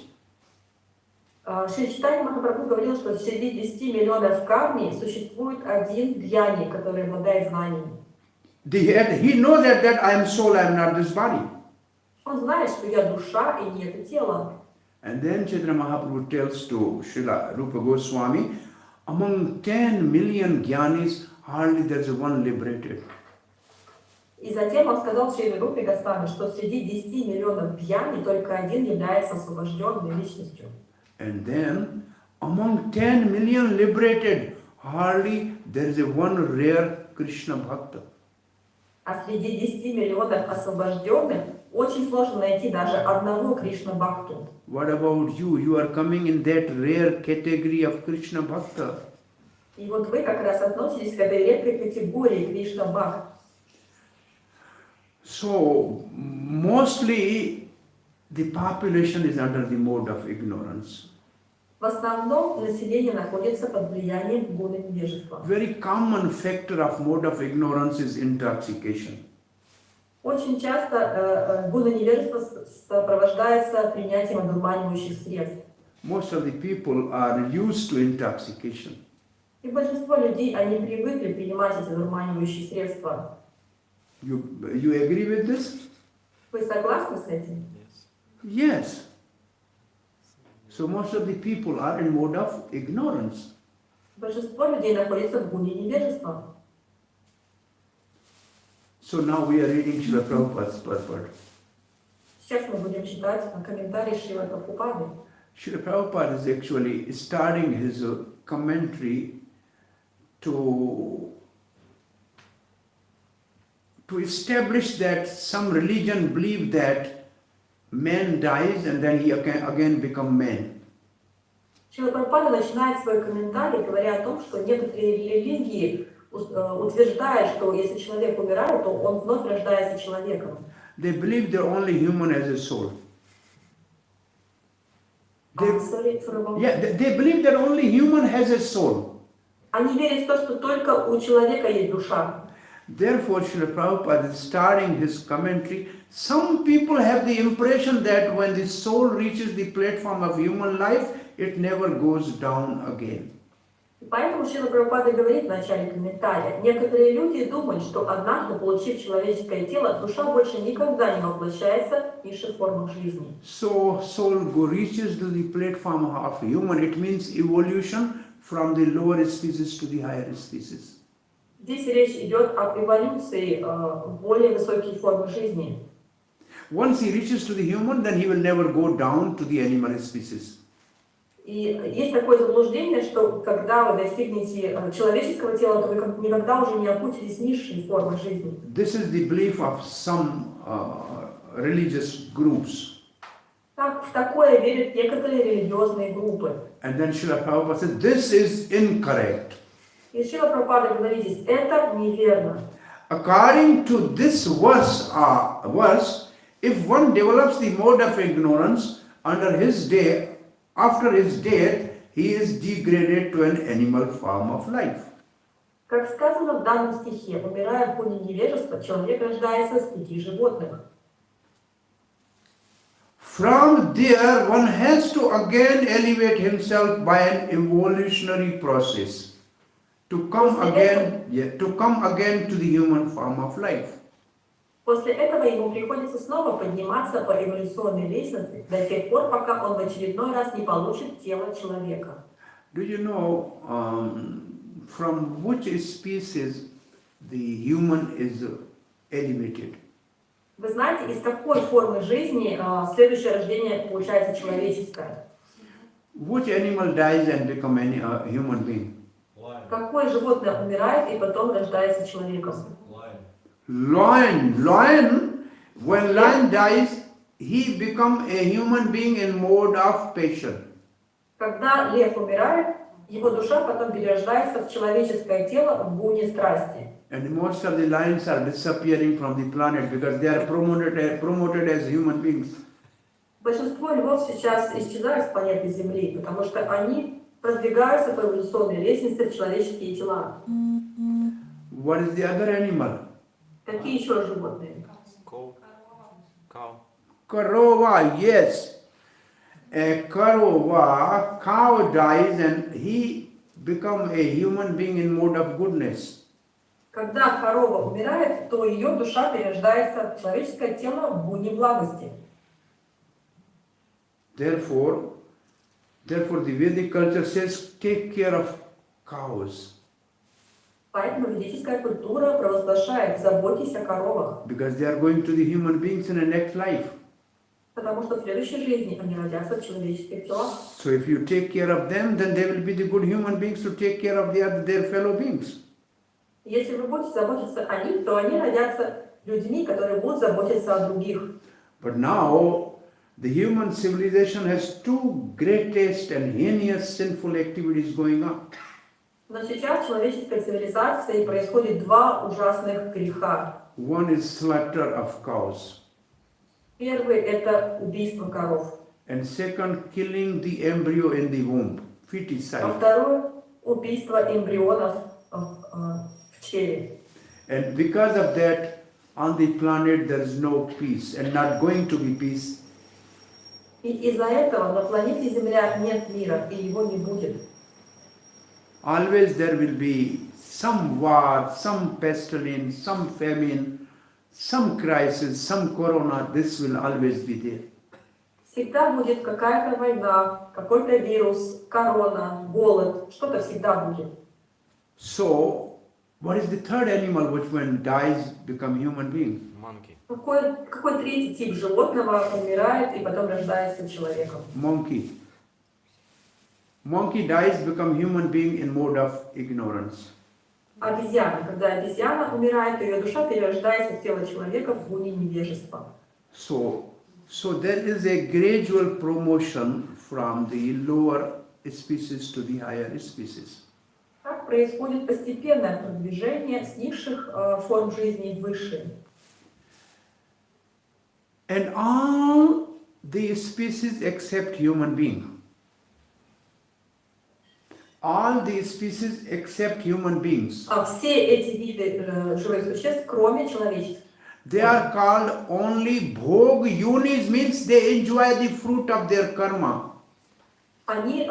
S3: Шри Чайтанья Махапрабху говорил, что среди 10 миллионов карми существует один гьяни, который обладает знаниями.
S2: He knows that I am soul, I am not this body.
S3: Он знает, что я душа и не это тело.
S2: And then Chaitanya Mahaprabhu tells to Srila Rupa Goswami, among 10 million jnanis, hardly there is one liberated.
S3: И затем он сказал Шри Рупе Госвами, что среди 10 миллионов гьяни только один является освобожденной личностью.
S2: And then, among 10 million liberated, hardly there is one rare Krishna Bhakta.
S3: А среди 10 миллионов освобожденных очень сложно найти даже одного Кришна Бхакту.
S2: What about you? You are coming in that rare category of Krishna Bhakta.
S3: И вот вы как раз относитесь к этой редкой категории Кришна Бхакт.
S2: So, mostly the population is under the mode of ignorance.
S3: В основном население находится под влиянием гуна невежества.
S2: Very common factor of mode of ignorance is intoxication.
S3: Очень часто гуна невежества сопровождается принятием одурманивающих средств.
S2: most of the people are used to intoxication.
S3: И большинство людей, они привыкли принимать эти дурманивающие средства.
S2: You agree with this?
S3: Вы согласны с этим?
S1: Yes.
S2: Yes. So most of the people are in mode of ignorance.
S3: Большинство людей находится в гуне невежества.
S2: So now we are reading Srila Prabhupada's purport.
S3: Сейчас мы будем читать комментарий Шрилы Прабхупады.
S2: Srila Prabhupada is actually starting his commentary to establish that some religion believe that man dies and then he again become man.
S3: Шрила Прабхупада начинает свой комментарий, говоря о том, что некоторые религии утверждают, что если человек умирает, то он вновь рождается человеком.
S2: They believe the only human has a soul. They believe that only human has a soul.
S3: Они верят в то, что только у человека есть душа.
S2: Therefore, Srila Prabhupada is starting his commentary. Some people have the impression that when the soul reaches the platform of human life, it never goes down again.
S3: И поэтому Шрила Прабхупада говорит в начале комментария, некоторые люди думают, что однажды, получив человеческое тело, душа больше никогда не воплощается в низших формах жизни.
S2: So, soul reaches to the platform of human. It means evolution from the lower species to the higher species.
S3: Здесь речь идет об эволюции в более высокие формы жизни.
S2: Once he reaches to the human, then he will never go down to the animal species.
S3: И есть такое заблуждение, что когда вы достигнете человеческого тела, то вы никогда уже не опуститесь в низшие формы жизни.
S2: This is the belief of some religious groups.
S3: Так, в такое верят некоторые религиозные группы.
S2: And then Srila Prabhupada said, this is incorrect.
S3: И Шрила Прабхупада говорит здесь, это неверно.
S2: According to this verse, if one develops the mode of ignorance under his day, after his death, he is degraded to an animal form of life.
S3: Как сказано в данном стихе, умирая в гуне невежества, человек рождается среди животных.
S2: From there, one has to again elevate himself by an evolutionary process to come again to the human form of life.
S3: После этого ему приходится снова подниматься по эволюционной лестнице до тех пор, пока он в очередной раз не получит тело человека.
S2: Do you know from which species the human is elevated?
S3: Вы знаете, из какой формы жизни следующее рождение получается человеческое?
S2: Which animal dies and become a human being?
S3: Какое животное умирает и потом рождается человеком?
S2: Lion. When lion dies, he become a human being in mode of passion.
S3: Когда лев умирает, его душа потом перерождается в человеческое тело в гуне страсти.
S2: And most of the lions are disappearing from the planet because they are promoted as human beings.
S3: Большинство львов сейчас исчезают с планеты Земли, потому что они продвигаются по эволюционной лестнице в человеческие тела.
S2: What is the other animal?
S3: Какие еще животные?
S1: Cow.
S2: Karova, yes. A karova, cow dies and he become a human being in mode of goodness.
S3: Когда корова умирает, то ее душа перерождается в человеческое тело в гуне благости.
S2: Therefore, the Vedic culture says, take care of cows.
S3: Поэтому ведическая культура провозглашает «заботьтесь о коровах»,
S2: Because they are going to the human beings in the next life.
S3: потому что в следующей жизни они родятся в человеческих телах.
S2: So if you take care of them, then they will be the good human beings to take care of their fellow beings.
S3: Если вы будете заботиться о них, то они родятся людьми, которые будут заботиться о других.
S2: But now, the human civilization has two greatest and heinous sinful activities going on.
S3: Но сейчас в человеческой цивилизации происходит два ужасных греха.
S2: One is slaughter of cows.
S3: Первый – это убийство коров.
S2: And second, killing the embryo in the womb,
S3: А
S2: feticide.
S3: второе – убийство эмбрионов в чреве.
S2: And because of that, on the planet there is no peace and not going to be peace.
S3: И из-за этого на планете Земля нет мира, и его не будет.
S2: Always there will be some war, some pestilence, some famine, some crisis, some corona. This will always be there.
S3: Всегда будет какая-то война, какой-то вирус, корона, голод, что-то всегда будет.
S2: So, what is the third animal which when dies become human being?
S1: Monkey.
S3: Какой третий тип животного умирает и потом рождается человеком?
S2: Monkey. Monkey dies become human being in mode of ignorance.
S3: Обезьяна. Когда обезьяна умирает, ее душа перерождается в тело человека в гуне невежества.
S2: So there is a gradual promotion from the lower species to the higher species.
S3: Так происходит постепенное продвижение с низших форм жизни в высшие.
S2: And all the species except human being. All the species except human beings.
S3: А все эти виды живых существ, кроме человеческих,
S2: They are called only bhog yunis, means they enjoy the fruit of their karma.
S3: они,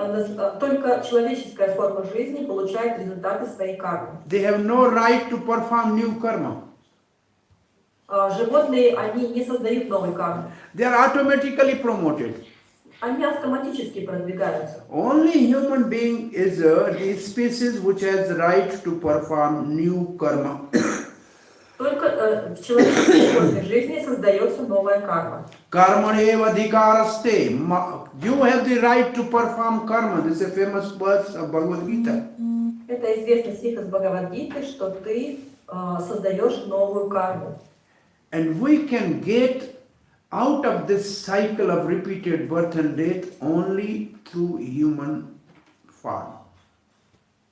S3: только человеческая форма жизни получает результаты своей кармы.
S2: They have no right to perform new karma.
S3: Животные, они не создают новой кармы.
S2: They are automatically promoted.
S3: Они автоматически продвигаются.
S2: Only human being is the species which has right to perform new karma.
S3: Только в человеческой форме жизни создается новая карма.
S2: Karmaneva adhikaraste. You have the right to perform karma. This is a famous verse of Bhagavad Gita.
S3: Это известный стих из Бхагавад-гиты, что ты создаешь новую карму.
S2: And we can get out of this cycle of repeated birth and death only through human form.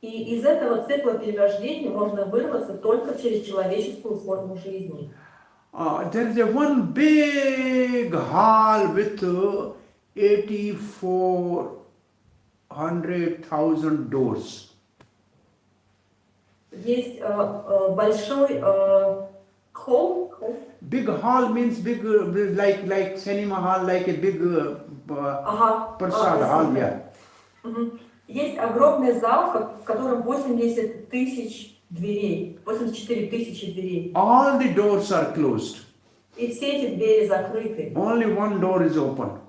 S3: И из этого цикла перерождения можно вырваться только через человеческую форму жизни.
S2: There is a one big hall with 84,100,000 doors.
S3: Есть большой холл.
S2: Big hall means big, like cinema hall, like a big prasad hall, yeah.
S3: Есть огромный зал, в котором 80 тысяч дверей, 84 тысячи дверей.
S2: All the doors are closed.
S3: И все эти двери закрыты.
S2: Only one door is open.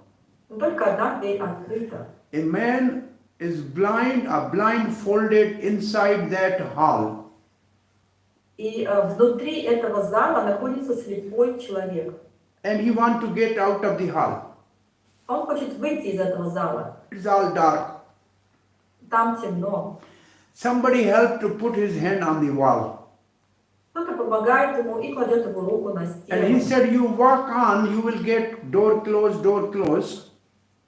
S3: Но только одна дверь открыта.
S2: A man is blindfolded inside that hall.
S3: И внутри этого зала находится слепой человек.
S2: And he wants to get out of the hall.
S3: Он хочет выйти из этого зала.
S2: It's all dark.
S3: Там темно.
S2: Somebody helped to put his hand on the wall.
S3: Кто-то помогает ему и кладет его руку на
S2: And he
S3: стену.
S2: said, you walk on, you will get door closed, door closed.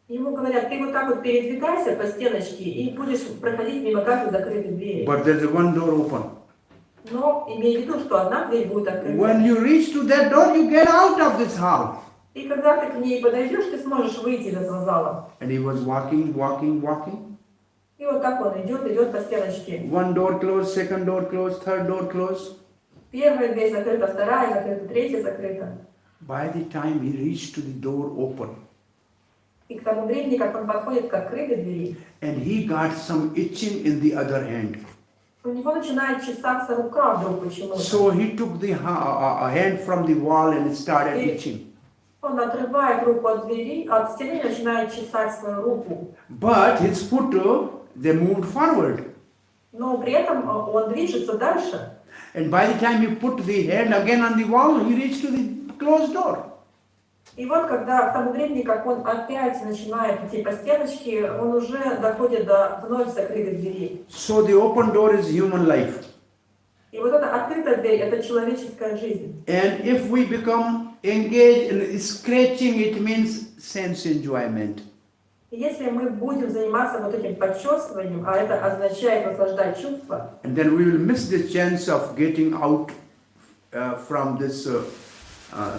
S3: Ему говорят, ты вот так вот передвигайся по стеночке и будешь проходить мимо каждой закрытой двери.
S2: But there's one door open.
S3: Но имей в виду, что одна дверь будет открыта.
S2: When you reach to that door, you get out of this hall.
S3: И когда ты к ней подойдешь, ты сможешь выйти из этого зала.
S2: And he was walking.
S3: И вот так он идет по стеночке.
S2: One door closed, second door closed, third door closed.
S3: Первая дверь закрыта, вторая закрыта, третья закрыта.
S2: By the time he reached to the door open,
S3: И к тому времени, как он подходит к открытой двери,
S2: and he got some itching in the other hand.
S3: у него начинает чесаться рука вдруг почему-то.
S2: So he took the hand from the wall and started itching.
S3: Он отрывает руку от двери, от стены и начинает чесать свою руку.
S2: But his foot, they moved forward.
S3: Но при этом он движется дальше.
S2: And by the time he put the hand again on the wall, he reached to the closed door.
S3: И вот когда к тому времени, как он опять начинает идти по стеночке, он уже доходит до вновь закрытой двери.
S2: So the open door is human life.
S3: И вот эта открытая дверь – это человеческая жизнь.
S2: And if we become engaged in scratching, it means sense enjoyment.
S3: И если мы будем заниматься вот этим подчесыванием, а это означает наслаждать чувства,
S2: And then we will miss the chance of getting out from this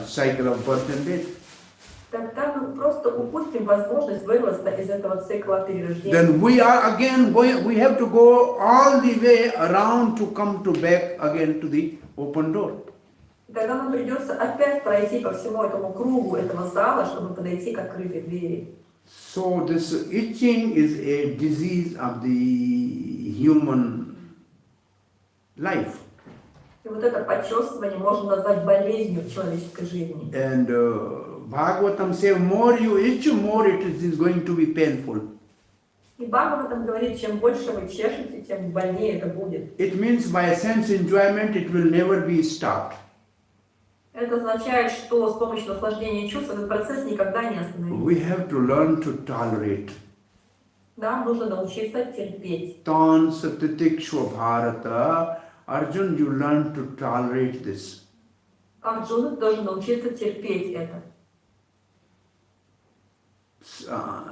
S2: cycle of birth and death.
S3: тогда мы просто упустим возможность вырваться из этого цикла перерождения.
S2: Then we are again going, we have to go all the way around to come to back again to the open door.
S3: Тогда нам придется опять пройти по всему этому кругу этого зала, чтобы подойти к открытой двери.
S2: So this itching is a disease of the human life.
S3: И вот это почесывание можно назвать болезнью человеческой жизни.
S2: And Bhagavatam says, more you itch, more it is going to be painful.
S3: И Бхагаватам говорит, чем больше вы чешете, тем больнее это будет.
S2: It means by sense enjoyment it will never be stopped.
S3: Это означает, что с помощью наслаждения чувств этот процесс никогда не остановится.
S2: We have to learn to tolerate.
S3: Нам нужно научиться терпеть.
S2: Tan Satitikshva Bharata, Arjun, you learn to tolerate this.
S3: Арджуна должен научиться терпеть это.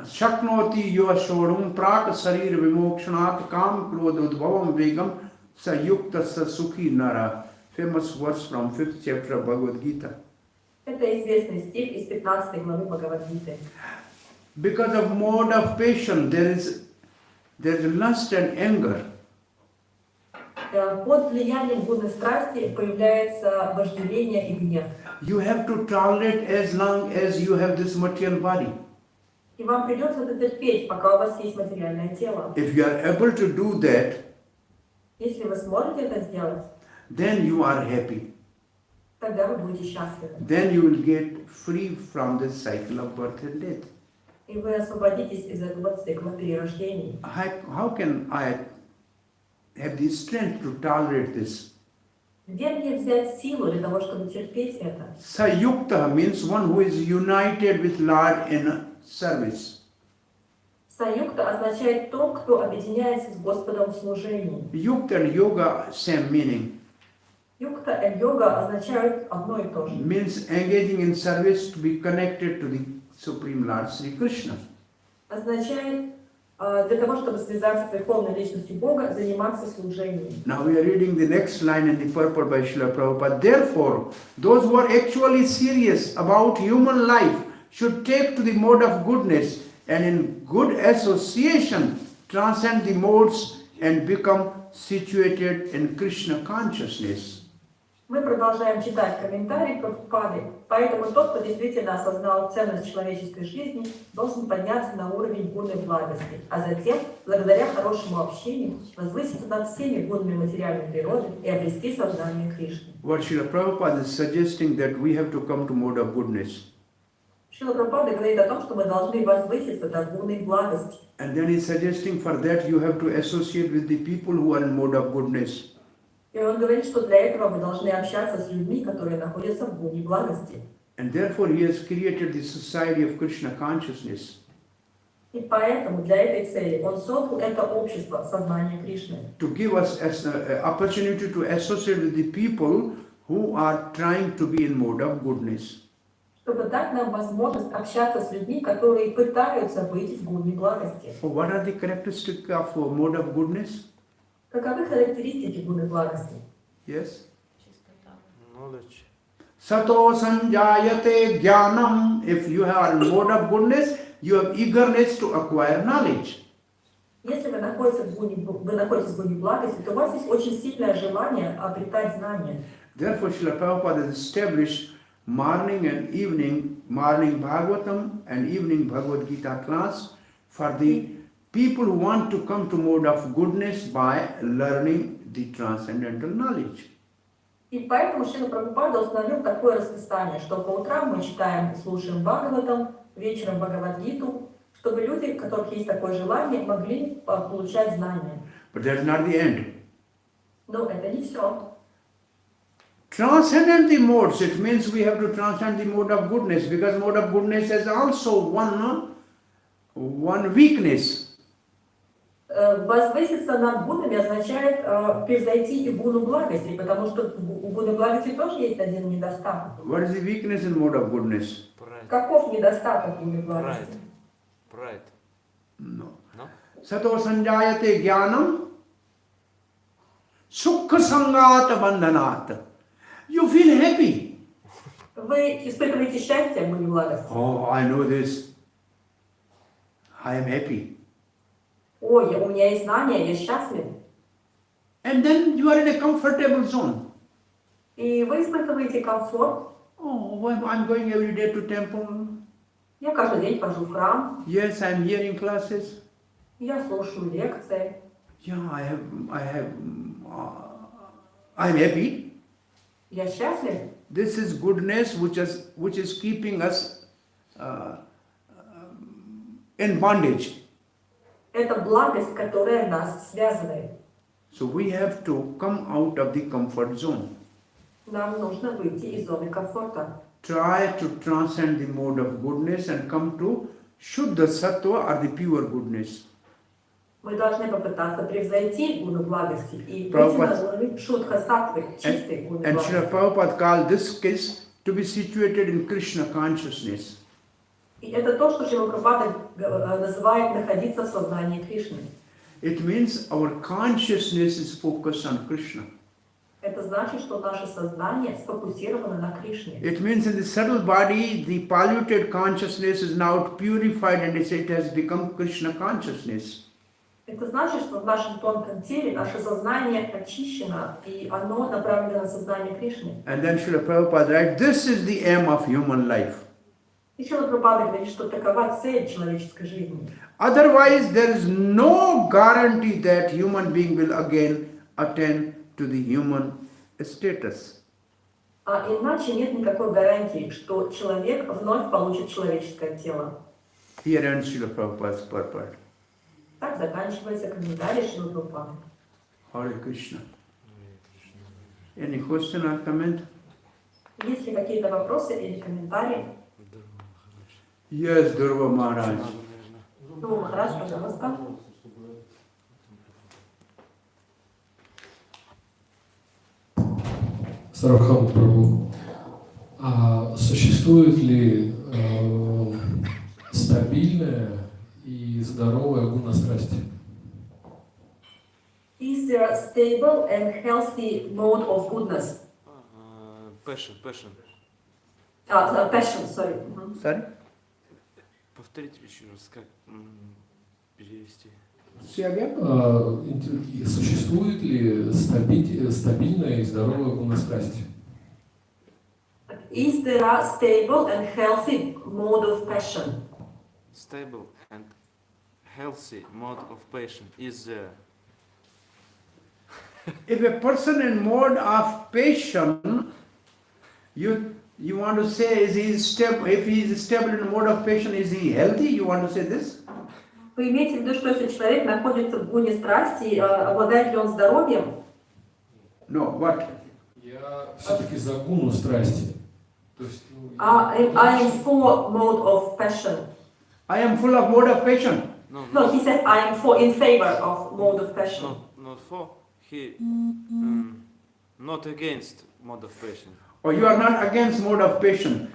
S2: Shaknoti yashodum prak sarir vimokshanat kam krododbhavam vegam sayukta sukhi nara. Famous verse from 5th chapter of Bhagavad Gita.
S3: Это известный стих из 15 главы Бхагавад-гиты.
S2: Because of mode of passion, there is lust and anger.
S3: Под влиянием гунной страсти появляется вожделение и гнев.
S2: You have to tolerate as long as you have this material body.
S3: И вам придется это терпеть, пока у вас есть материальное тело.
S2: If you are able to do that,
S3: Если вы сможете это сделать,
S2: then you are happy.
S3: тогда вы будете счастливы.
S2: Then you will get free from this cycle of birth and death.
S3: И вы освободитесь из этого цикла перерождений.
S2: How can I have the strength to tolerate this?
S3: Где мне взять силу для того, чтобы терпеть это?
S2: Sayukta means one who is united with Lord in service.
S3: Саюкта означает тот, кто объединяется с Господом в служении.
S2: Yukta and yoga, same meaning.
S3: Юкта и йога означают одно и то же.
S2: Means engaging in service to be connected to the Supreme Lord Sri Krishna.
S3: Означает для того, чтобы связаться с Верховной Личностью Бога, заниматься служением.
S2: Now we are reading the next line in the purport by Srila Prabhupada. Therefore, those who are actually serious about human life should take to the mode of goodness and in good association transcend the modes and become situated in Krishna consciousness.
S3: Мы продолжаем читать комментарии Прабхупады, поэтому тот, кто действительно осознал ценность человеческой жизни, должен подняться на уровень гунной благости, а затем, благодаря хорошему общению, возвыситься над всеми гунами материальной природы и обрести сознание Кришны.
S2: What Srila Prabhupada is suggesting that we have to come to mode of goodness.
S3: Шрила Прабхупада говорит о том, что мы должны возвыситься до гунной благости.
S2: And then he's suggesting for that you have to associate with the people who are in mode of goodness.
S3: И он говорит, что для этого мы должны общаться с людьми, которые находятся в гуне благости.
S2: And therefore he has created the society of Krishna consciousness.
S3: И поэтому для этой цели он создал это общество сознания Кришны.
S2: To give us an opportunity to associate with the people who are trying to be in mode of goodness.
S3: Чтобы дать нам возможность общаться с людьми, которые пытаются быть в гуне благости.
S2: So what are the characteristics of mode of goodness?
S3: Каковы характеристики гуны благости?
S2: Yes.
S1: Knowledge.
S2: Sato sanjayate jnanam. If you are in mode of goodness, you have eagerness to acquire knowledge.
S3: Если вы находитесь в гуне благости, то у вас есть очень сильное желание обретать знания.
S2: Therefore, Srila Prabhupada has established morning and evening, morning Bhagavatam and evening Bhagavad Gita class for the people who want to come to mode of goodness by learning the transcendental knowledge.
S3: И поэтому Шрила Прабхупада установил такое расписание, что по утрам мы читаем и слушаем Бхагаватам, вечером Бхагавад-гиту, чтобы люди, у которых есть такое желание, могли получать знания.
S2: But that's not the end.
S3: Но это не все.
S2: Transcendent the modes, it means we have to transcend the mode of goodness, because mode of goodness has also one weakness.
S3: Возвыситься над гунами означает превзойти и гуну благости, потому что у гуны благости тоже есть один недостаток.
S2: What is the weakness in mode of goodness?
S1: Pride.
S3: Каков недостаток гуны благости?
S1: Pride.
S2: No.
S1: No?
S2: Sato sanjayate jnanam sukha sangata bandhanat. You feel happy.
S3: Вы испытываете счастье в гуне благости?
S2: Oh, I know this. I am happy.
S3: Ой, у меня есть знания, я счастлив.
S2: And then you are in a comfortable zone.
S3: И вы испытываете комфорт.
S2: Oh, well, I'm going every day to temple.
S3: Я каждый день хожу в храм,
S2: Yes, I'm hearing classes.
S3: я слушаю лекции.
S2: Yeah, I'm happy.
S3: Я счастлив.
S2: This is goodness which is keeping us in bondage.
S3: Это благость, которая нас связывает.
S2: So we have to come out of the comfort zone.
S3: Нам нужно выйти из зоны комфорта.
S2: Try to transcend the mode of goodness and come to Shuddha Sattva or the pure goodness.
S3: Мы должны попытаться превзойти гуну благости и выйти
S2: Прабхупад.
S3: на уровень шудха саттвы, чистой гуны
S2: And Srila
S3: благости.
S2: Prabhupada called this case to be situated in Krishna consciousness.
S3: И это то, что Шрила Прабхупада называет находиться в сознании Кришны.
S2: It means our consciousness is focused on Krishna.
S3: Это значит, что наше сознание сфокусировано на Кришне.
S2: It means in the subtle body, the polluted consciousness is now purified and it has become Krishna consciousness.
S3: Это значит, что в нашем тонком теле наше сознание очищено, и оно направлено на сознание Кришны.
S2: And then Srila Prabhupada writes, this is the aim of human life.
S3: И Шрила Прабхупада говорит, что такова цель человеческой жизни.
S2: Otherwise, there is no guarantee that human being will again attain to the human status.
S3: А иначе нет никакой гарантии, что человек вновь получит человеческое тело.
S2: Here ends Srila Prabhupada's purport.
S3: Так заканчивается комментарий Шрилы Прабхупады.
S2: Hare Krishna. Any question or comment?
S3: Есть ли какие-то вопросы или комментарии?
S2: Yes, Durva Maharaj.
S3: Ну, Махарадж, пожалуйста.
S4: Сарвабхаума Прабху, а существует ли стабильная и здоровая гуна страсти?
S3: Is there a stable and healthy mode of goodness?
S1: Passion.
S3: Passion, sorry. Мгм.
S2: Sorry?
S1: Повторите еще раз, как перевести.
S2: Say again?
S4: Существует ли стабильная и здоровая гуна страсти?
S3: Is there a stable and healthy mode of passion?
S1: Stable and healthy mode of passion is there.
S2: If a person in mode of passion, you want to say, is he stable? If he is stable in mode of passion, is he healthy? You want to say this?
S3: Вы имеете в виду, что если человек находится в гуне страсти, обладает ли он здоровьем?
S2: No, what?
S4: Я все-таки за гуну страсти. То есть,
S3: I am for mode of passion.
S2: I am full of mode of passion.
S3: No, he said I am in favor of mode of passion.
S1: Not for. He not against mode of passion.
S2: Or you are not against mode of passion.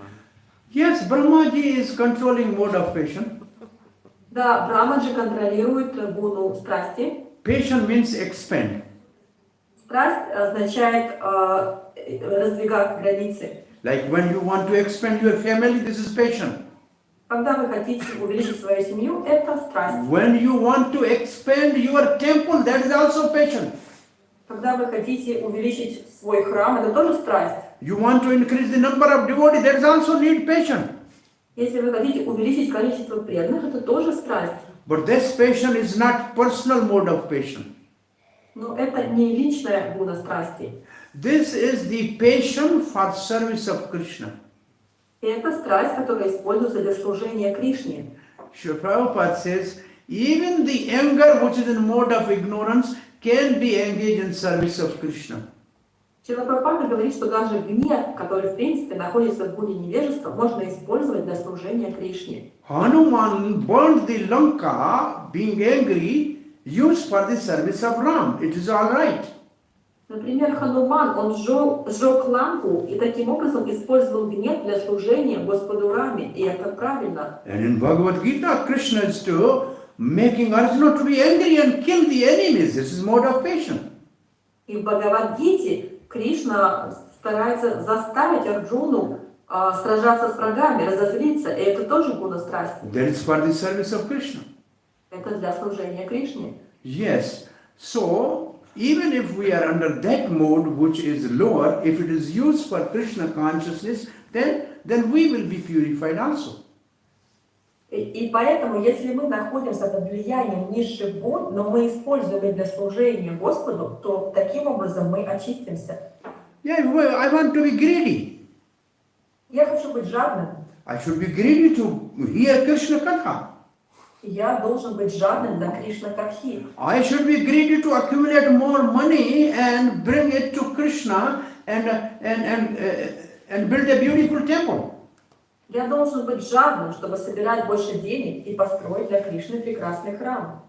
S2: Yes, Brahmaji is controlling mode of passion.
S3: Да, Брахмаджи контролирует гуну страсти.
S2: Passion means expand.
S3: Страсть означает раздвигать границы.
S2: Like when you want to expand your family, this is passion.
S3: Когда вы хотите увеличить свою семью, это страсть.
S2: When you want to expand your temple, that is also passion.
S3: Когда вы хотите увеличить свой храм, это тоже страсть.
S2: You want to increase the number of devotees, that is also need passion.
S3: Если вы хотите увеличить количество преданных, это тоже страсть.
S2: But this passion is not personal mode of passion.
S3: Но это не личная гуна страсти.
S2: This is the passion for service of Krishna.
S3: И это страсть, которая используется для служения Кришне.
S2: Srila Prabhupada says, even the anger which is in mode of ignorance can be engaged in service of Krishna.
S3: Шрила Прабхупада говорит, что даже гнев, который в принципе находится в гуне невежества, можно использовать для служения Кришне.
S2: Hanuman burned the Lanka, being angry, used for the service of Ram. It is all right.
S3: Например, Хануман, он сжег лампу и таким образом использовал гнев для служения Господу Раме, и это правильно.
S2: And in Bhagavad Gita, Krishna is to making Arjuna to be angry and kill the enemies. This is mode of passion.
S3: И в Бхагавад-гите Кришна старается заставить Арджуну сражаться с врагами, разозлиться, и это тоже гуна страсти.
S2: That is for the service of Krishna.
S3: Это для служения Кришне.
S2: Yes. So, even if we are under that mode which is lower, if it is used for Krishna consciousness, then we will be purified also.
S3: И поэтому, если мы находимся под влиянием низших гун, но мы используем их для служения Господу, то таким образом мы очистимся.
S2: Yeah, well, I want to be greedy.
S3: Я хочу быть жадным.
S2: I should be greedy to hear Krishna Katha.
S3: Я должен быть жадным до Кришна Катхи.
S2: I should be greedy to accumulate more money and bring it to Krishna and build a beautiful temple.
S3: Я должен быть жадным, чтобы собирать больше денег и построить для Кришны прекрасный храм.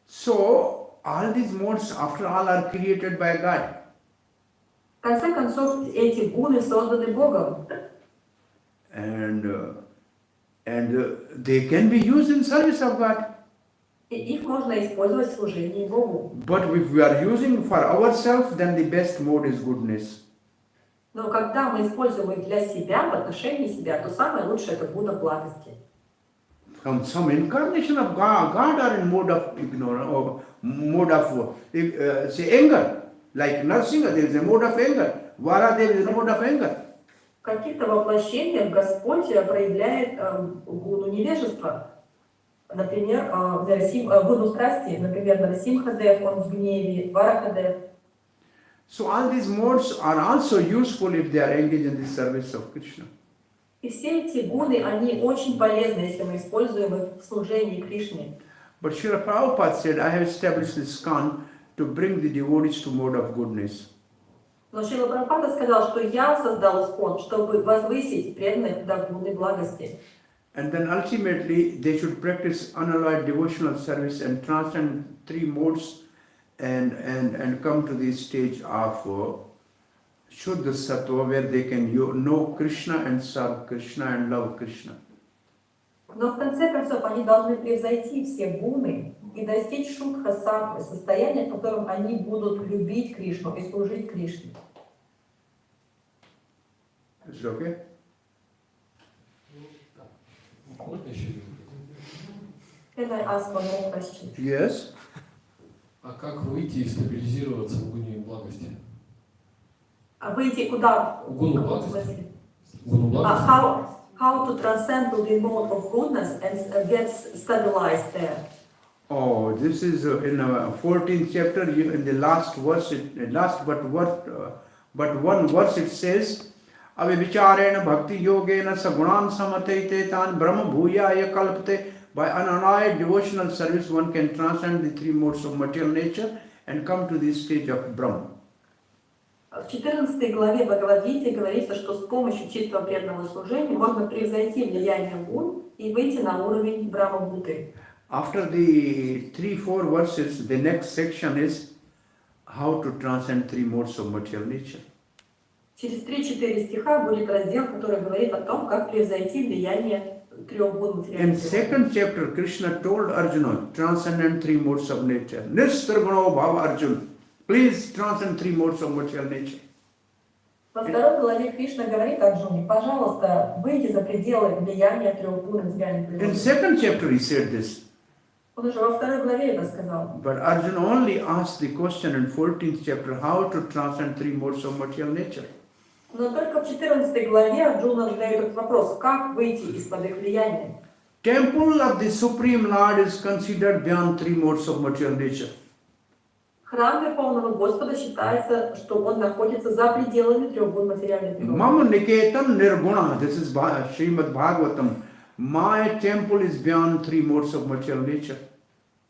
S2: So, all these modes, after all, are created by God.
S3: В конце концов, эти гуны созданы Богом.
S2: And they can be used in service of God.
S3: И их можно использовать в служении Богу.
S2: But if we are using for ourselves, then the best mode is goodness.
S3: Но когда мы используем их для себя, в отношении себя, то самое лучшее это гуна благости.
S2: Some incarnation of God are in mode of ignorance or mode of say anger. Like Narsinga, there is a mode of anger. Vara, there is a mode of anger.
S3: В каких-то воплощениях Господь проявляет гуну невежества. Например, гуну страсти, например, Нарасимхадев, он в гневе, Варахадев.
S2: So all these modes are also useful if they are engaged in the service of Krishna.
S3: И все эти гуны, они очень полезны, если мы используем их в служении Кришне.
S2: But Srila Prabhupada said, I have established ISKCON to bring the devotees to mode of goodness.
S3: Но Шрила Прабхупада сказал, что я создал ISKCON, чтобы возвысить преданных до гуны благости.
S2: And then ultimately they should practice unalloyed devotional service and transcend three modes and come to the stage of Shuddha Sattva, where they can know Krishna and serve Krishna and love Krishna.
S3: Но в конце концов они должны превзойти все гуны и достичь шудха саттвы, состояния, в котором они будут любить Кришну и служить Кришне.
S2: Is it okay?
S4: Можно еще?
S3: Can I ask one more question?
S2: Yes.
S4: А как выйти и стабилизироваться в гуне благости?
S3: А выйти куда?
S4: В гуну благости? В гуну благости?
S3: How to transcend to the mode of goodness and get stabilized there?
S2: Oh, this is in 14th chapter, in the last verse, but one verse it says, Avivicharena bhakti yogena sagunan samatete tan brahma bhuyaya kalpate. By unalloyed devotional service, one can transcend the three modes of material nature and come to the stage of Brahma.
S3: В 14 главе Бхагавад-гиты говорится, что с помощью чистого преданного служения можно превзойти влияние гун и выйти на уровень Брахма-бхуты.
S2: After the 3-4 verses, the next section is how to transcend three modes of material nature.
S3: Через 3-4 стиха будет раздел, который говорит о том, как превзойти влияние трех гун
S2: In
S3: материальных.
S2: 2nd chapter, Krishna told Arjuna, transcend three modes of nature. Nistarguna bhava Arjuna. Please transcend three modes of material nature.
S3: Во второй главе Кришна говорит Арджуне, пожалуйста, выйди за пределы влияния трех гун материальной
S2: In
S3: природы.
S2: 2nd chapter, he said this.
S3: Он уже во второй главе это сказал.
S2: But Arjuna only asked the question in 14th chapter, how to transcend three modes of material nature.
S3: Но только в 14 главе Арджуна задает этот вопрос, как выйти из-под их влияния.
S2: Temple of the Supreme Lord is considered beyond three modes of material nature.
S3: Храм Верховного Господа считается, что он находится за пределами трех гун материальной природы.
S2: Mama Niketan Nirguna, this is Srimad Bhagavatam. My temple is beyond three modes of material nature.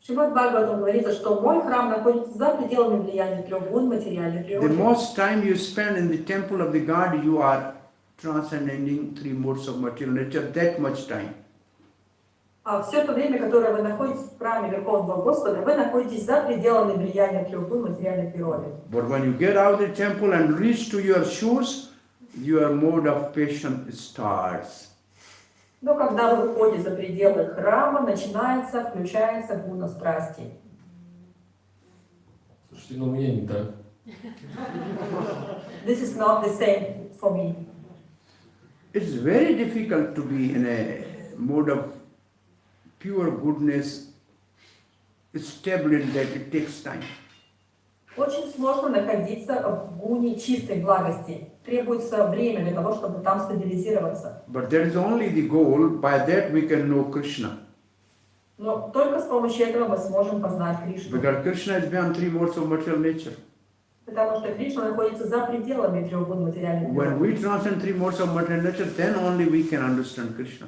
S3: В Шримад Бхагаватам говорится, что мой храм находится за пределами влияния трех гун материальной
S2: The
S3: природы.
S2: most time you spend in the temple of the God, you are transcending three modes of material nature, that much time.
S3: А все то время, которое вы находитесь в храме Верховного Господа, вы находитесь за пределами влияния трех гун материальной природы.
S2: But when you get out of the temple and reach to your shores, your mode of patience starts.
S3: Но когда вы выходите за пределы храма, включается гуна страсти.
S4: Слушайте, ну у меня не так.
S3: This is not the same for me.
S2: It's very difficult to be in a mode of pure goodness, stable in that it takes time.
S3: Очень сложно находиться в гуне чистой благости. Требуется время для того, чтобы там стабилизироваться.
S2: But that is only the goal. By that we can know Krishna.
S3: Но только с помощью этого мы сможем познать Кришну.
S2: Because Krishna is beyond three modes of material nature.
S3: Потому что Кришна находится за пределами трех гун материальных
S2: When
S3: миров.
S2: we transcend three modes of material nature, then only we can understand Krishna.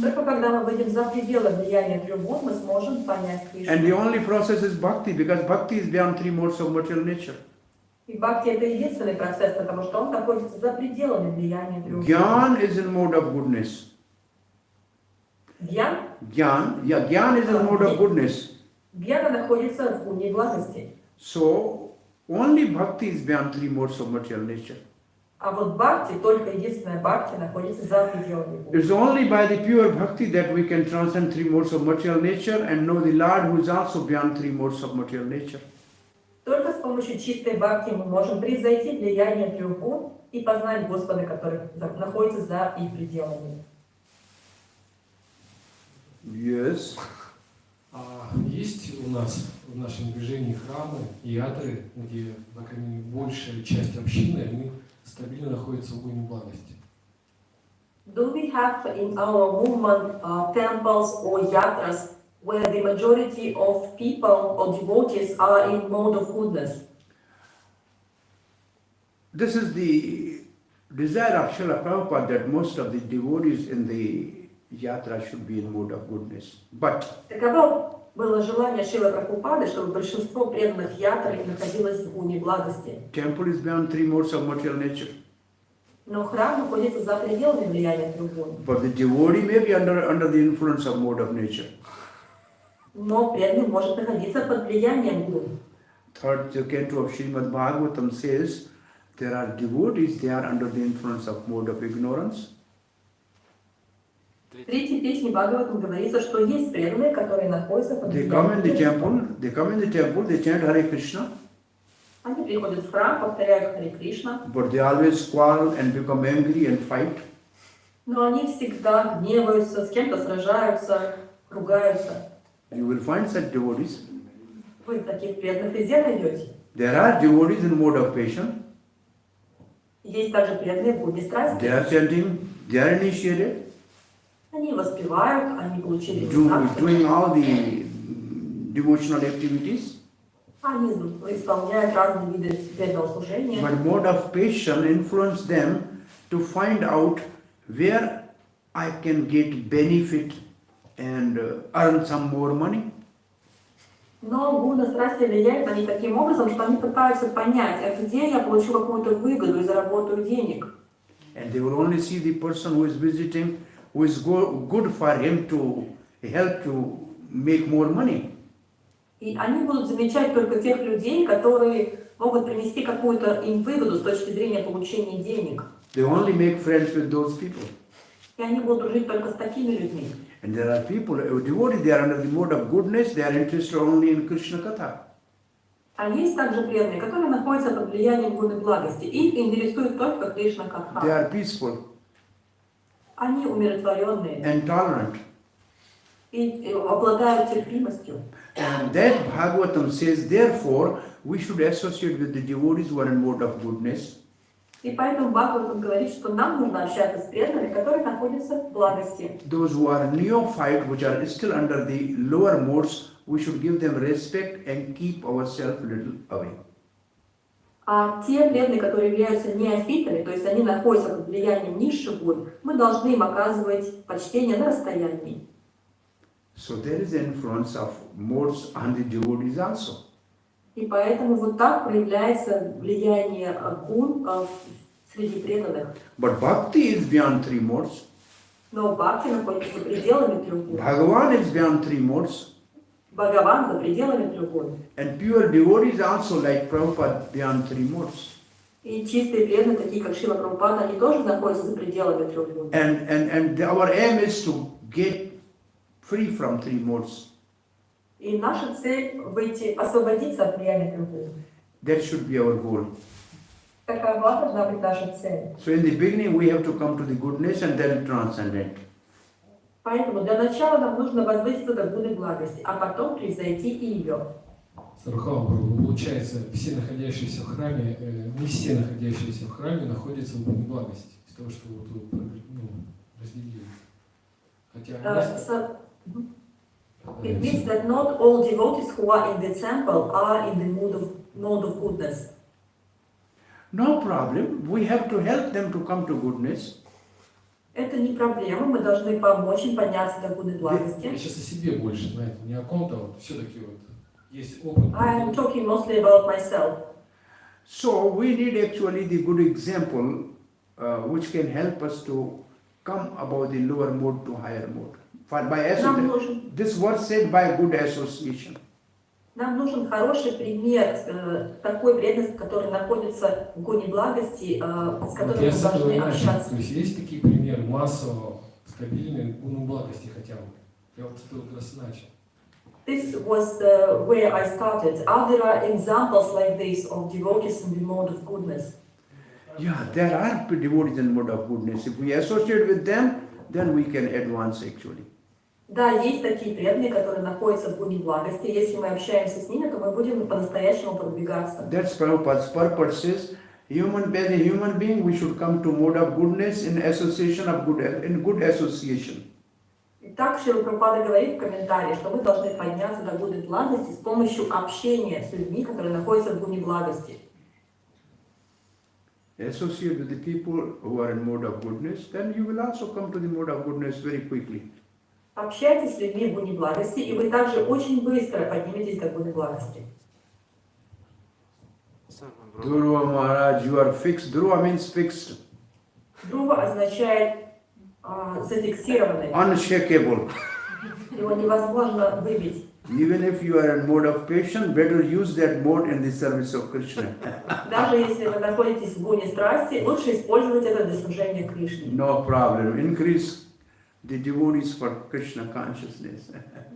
S3: Только когда мы выйдем за пределы влияния трех гун, мы сможем понять
S2: And the
S3: Кришну.
S2: only process is bhakti, because bhakti is beyond three modes of material nature.
S3: И бхакти это единственный процесс, потому что он находится за пределами влияния трех гун.
S2: Gyaan is in mode of goodness.
S3: Gyaan?
S2: Gyaan is in mode of goodness.
S3: Гьяна находится в гуне благости.
S2: So, only bhakti is beyond three modes of material nature.
S3: А вот бхакти, только единственная бхакти, находится за пределами гун.
S2: It's only by the pure bhakti that we can transcend three modes of material nature and know the Lord who is also beyond three modes of material nature.
S3: Только с помощью чистой бхакти мы можем превзойти влияние трех гун и познать Господа, который находится за их пределами.
S2: Yes.
S4: Есть у нас в нашем движении храмы, ятры, где, по крайней мере, большая часть общины, они стабильно находятся в гуне благости.
S3: Do we have in our movement temples or yatras where the majority of people or devotees are in mode of goodness?
S2: This is the desire of Srila Prabhupada that most of the devotees in the yatra should be in mode of goodness. But
S3: Таково было желание Шрилы Прабхупады, чтобы большинство преданных ятры находилось в гуне благости.
S2: temple is beyond three modes of material nature.
S3: Но храм находится за пределами влияния трех гун.
S2: But the devotee may be under the influence of mode of nature.
S3: Но преданный может находиться под влиянием гун.
S2: Third canto of Srimad Bhagavatam says there are devotees, they are under the influence of mode of ignorance.
S3: В третьей песне Бхагаватам говорится, что есть преданные, которые находятся под
S2: They come in the
S3: влиянием.
S2: temple, they chant Hare Krishna,
S3: Они приходят в храм, повторяют Харе Кришна,
S2: but they always quarrel and become angry and fight.
S3: но они всегда гневаются, с кем-то сражаются, ругаются.
S2: You will find such devotees.
S3: Вы таких преданных везде найдете.
S2: There are devotees in mode of passion.
S3: Есть также преданные в гуне
S2: They
S3: страсти.
S2: are chanting, they are initiated,
S3: Они воспевают, они получили инициацию,
S2: doing all the devotional activities.
S3: они исполняют разные виды преданного служения.
S2: But mode of passion influence them to find out where I can get benefit and earn some more money.
S3: Но гуна страсти влияет на них таким образом, что они пытаются понять, а где я получу какую-то выгоду и заработаю денег.
S2: And they will only see the person who is visiting, who is good for him to help to make more money.
S3: И они будут замечать только тех людей, которые могут принести какую-то им выгоду с точки зрения получения денег.
S2: They only make friends with those people.
S3: И они будут дружить только с такими людьми.
S2: And there are people, devotees, they are under the mode of goodness, they are interested only in Krishna Katha.
S3: А есть также преданные, которые находятся под влиянием гуны благости. Их интересует только Кришна
S2: They
S3: Катха.
S2: are peaceful
S3: Они умиротворенные
S2: and tolerant.
S3: и обладают терпимостью.
S2: And that Bhagavatam says, therefore, we should associate with the devotees who are in mode of goodness.
S3: И поэтому Бхагаватам говорит, что нам нужно общаться с преданными, которые находятся в благости.
S2: Those who are neophyte, which are still under the lower modes, we should give them respect and keep ourselves a little away.
S3: А те преданные, которые являются неофитами, то есть они находятся под влиянием низших гун, мы должны им оказывать почтение на расстоянии.
S2: So there is an influence of modes on the devotees also.
S3: И поэтому вот так проявляется влияние гун среди преданных.
S2: But bhakti is beyond three modes.
S3: Но бхакти находится за пределами трех гун.
S2: Bhagavan is beyond three modes.
S3: Бхагаван за пределами трех гун.
S2: And pure devotees also, like Prabhupada, beyond three modes.
S3: И чистые преданные, такие как Шрила Прабхупада, они тоже находятся за пределами трех гун.
S2: And our aim is to get free from three modes.
S3: И наша цель выйти, освободиться от влияния трех гун.
S2: That should be our goal.
S3: Такова должна быть наша цель.
S2: So in the beginning we have to come to the goodness and then transcendent.
S3: Поэтому для начала нам нужно возвыситься до гуны благости, а потом превзойти и ее.
S4: Sarvabhauma, получается, все находящиеся в храме, не все находящиеся в храме находятся в неблагости, из того, что вот вы разделили. Хотя
S3: So, it means that not all devotees who are in the temple are in the mode of goodness.
S2: No problem. We have to help them to come to goodness.
S3: Это не проблема, мы должны помочь им подняться до гуны
S4: я
S3: благости.
S4: сейчас о себе больше, знаете, не о ком-то, вот все-таки вот есть опыт.
S3: I'm talking mostly about myself.
S2: So we need actually the good example which can help us to come above the lower mode to higher mode.
S3: Нам нужен,
S2: This was said by good association.
S3: нам нужен хороший пример такой преданности, который находится в гуне благости, с
S4: Вот
S3: которым
S4: я
S3: мы
S4: с этого
S3: должны
S4: и начал.
S3: общаться.
S4: То есть есть такие примеры массово стабильные гуны благости хотя бы. Я вот с этого как раз начал.
S3: This was where I started. Are there examples like this of devotees in the mode of goodness?
S2: Yeah, there are devotees in mode of goodness. If we associate with them, then we can advance actually.
S3: Да, есть такие преданные, которые находятся в гуне благости. Если мы общаемся с ними, то мы будем по-настоящему продвигаться.
S2: That's Prabhupada's purpose is, as a human being, we should come to mode of goodness in association of in good association.
S3: И так Шрила Прабхупада говорит в комментарии, что мы должны подняться до гуны благости с помощью общения с людьми, которые находятся в гуне благости.
S2: Associate with the people who are in mode of goodness, then you will also come to the mode of goodness very quickly.
S3: Общайтесь с людьми в гуне благости, и вы также очень быстро подниметесь до гуны благости.
S2: Dhruva Maharaj, you are fixed. Dhruva means fixed.
S3: Друва означает зафиксированный.
S2: Unshakable.
S3: Его невозможно выбить.
S2: Even if you are in mode of patience, better use that mode in the service of Krishna.
S3: Даже если вы находитесь в гуне страсти, лучше использовать это для служения Кришне.
S2: No problem. Increase the devotees for Krishna consciousness.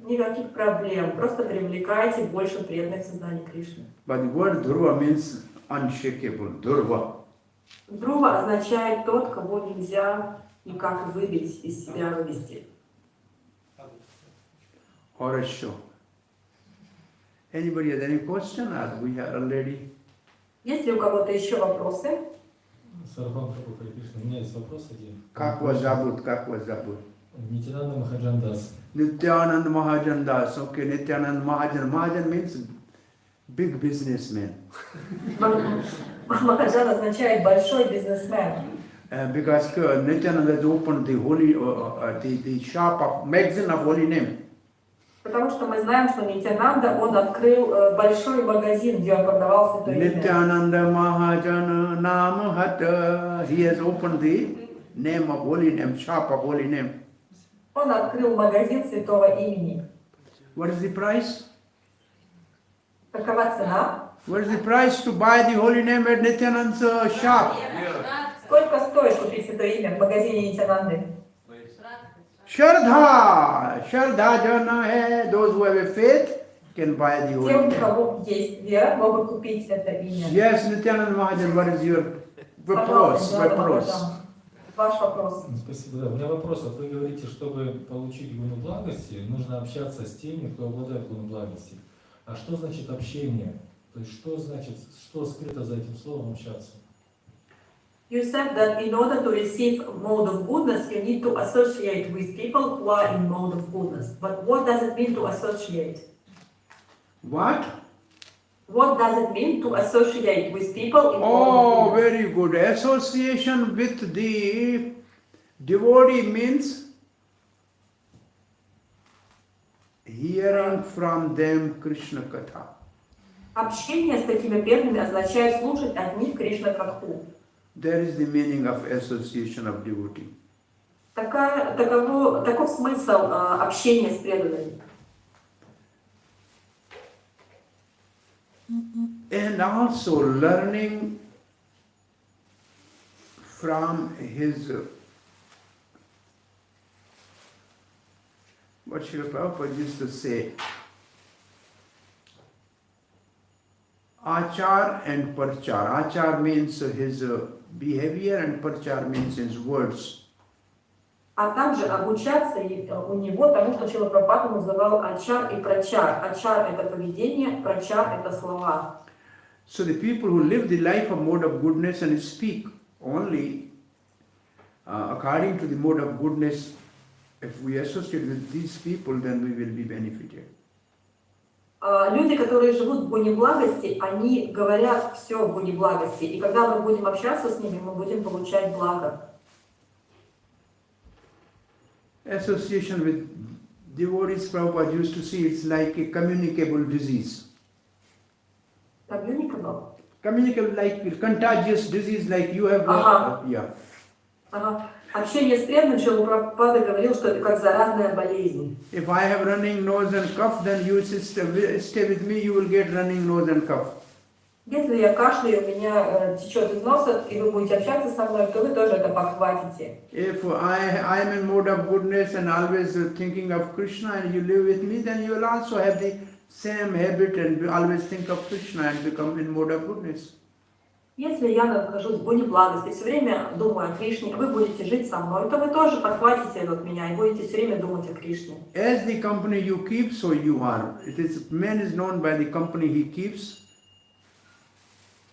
S3: Никаких проблем. Просто привлекайте больше преданных в сознании Кришны.
S2: But the word Dhruva means unshakable. Dhruva.
S3: Друва означает тот, кого нельзя никак выбить из себя, вывести.
S2: Хорошо. Anybody has any question? Or we are already.
S3: Есть ли у кого-то еще вопросы?
S4: Сарвабхаума Кришна, у меня есть вопрос один.
S2: Как вас зовут? Как вас зовут?
S4: Нитянанда Махаджан Дас.
S2: Nityanand Mahajan Das. Okay, Nityanand Mahajan. Mahajan means big businessman.
S3: Махаджан означает большой бизнесмен.
S2: Because Nityanand has opened the holy, the shop of magazine of holy name.
S3: Потому что мы знаем, что Нитянанда, он открыл большой магазин, где он продавал святое имя.
S2: Nityananda Mahajan Namahat. He has opened the name of holy name, shop of holy name.
S3: Он открыл магазин святого имени.
S2: What is the price?
S3: Какова цена?
S2: What is the price to buy the holy name at Nityanand's shop?
S3: Сколько стоит купить святое имя в магазине Нитянанды?
S2: Shraddha. Shraddha jana hai. Those who have a faith can buy the holy
S3: Те, у
S2: name.
S3: кого есть вера, могут купить это имя.
S2: Yes, Nityanand Mahajan, what is your вопрос?
S3: Ваш вопрос.
S4: Спасибо. Да, у меня вопрос. Вот вы говорите, чтобы получить гуну благости, нужно общаться с теми, кто обладает гуной благости. А что значит общение? То есть что значит, что скрыто за этим словом общаться?
S3: You said that in order to receive mode of goodness, you need to associate with people who are in mode of goodness. But what does it mean to associate?
S2: What?
S3: What does it mean to associate with people in mode
S2: Oh,
S3: of goodness?
S2: very good. Association with the devotee means hearing from them Krishna Katha.
S3: Общение с такими преданными означает слушать от них Кришна Катху.
S2: That is the meaning of association of devotee.
S3: Таков смысл общения с преданными.
S2: And also learning from his, what Srila Prabhupada used to say, Achar and Parchar. Achar means his behavior and Parchar means his words.
S3: а также обучаться у него тому, что Шрила Прабхупада называл ачар и прачар. Ачар — это поведение, прачар — это слова.
S2: So the people who live the life of mode of goodness and speak only according to the mode of goodness, if we associate with these people, then we will be benefited.
S3: Люди, которые живут в гуне благости, они говорят все в гуне благости. И когда мы будем общаться с ними, мы будем получать благо.
S2: Association with devotees, Prabhupada used to say, it's like a communicable disease. Communicable, like contagious disease, like you have. Yeah.
S3: Общение с преданным, Шрила Прабхупада говорил, что это как заразная болезнь.
S2: If I have running nose and cough, then you stay with me, you will get running nose and cough.
S3: Если я кашляю, у меня течет из носа, и вы будете общаться со мной, то вы тоже это подхватите.
S2: If I am in mode of goodness and always thinking of Krishna and you live with me, then you will also have the same habit and always think of Krishna and become in mode of goodness.
S3: Если я нахожусь в гуне благости, все время думаю о Кришне, вы будете жить со мной, то вы тоже подхватите это от меня и будете все время думать о Кришне.
S2: As the company you keep, so you are. It is, man is known by the company he keeps.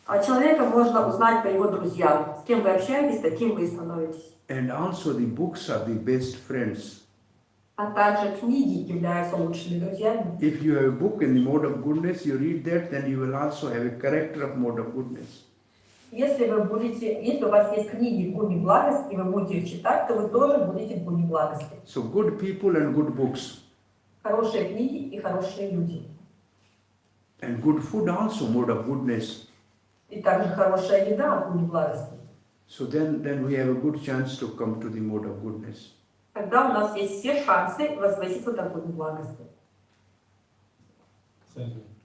S3: А человека можно узнать по его друзьям. С кем вы общаетесь, таким вы и становитесь.
S2: And also the books are the best friends.
S3: А также книги являются лучшими друзьями.
S2: If you have a book in the mode of goodness, you read that, then you will also have a character of mode of goodness.
S3: Если у вас есть книги в гуне благости, и вы будете их читать, то вы тоже будете в гуне благости.
S2: So good people and good books.
S3: Хорошие книги и хорошие люди.
S2: And good food also, mode of goodness.
S3: И также хорошая еда в гуне благости.
S2: So then we have a good chance to come to the mode of goodness.
S3: Тогда у нас есть все шансы возвыситься до гуне благости.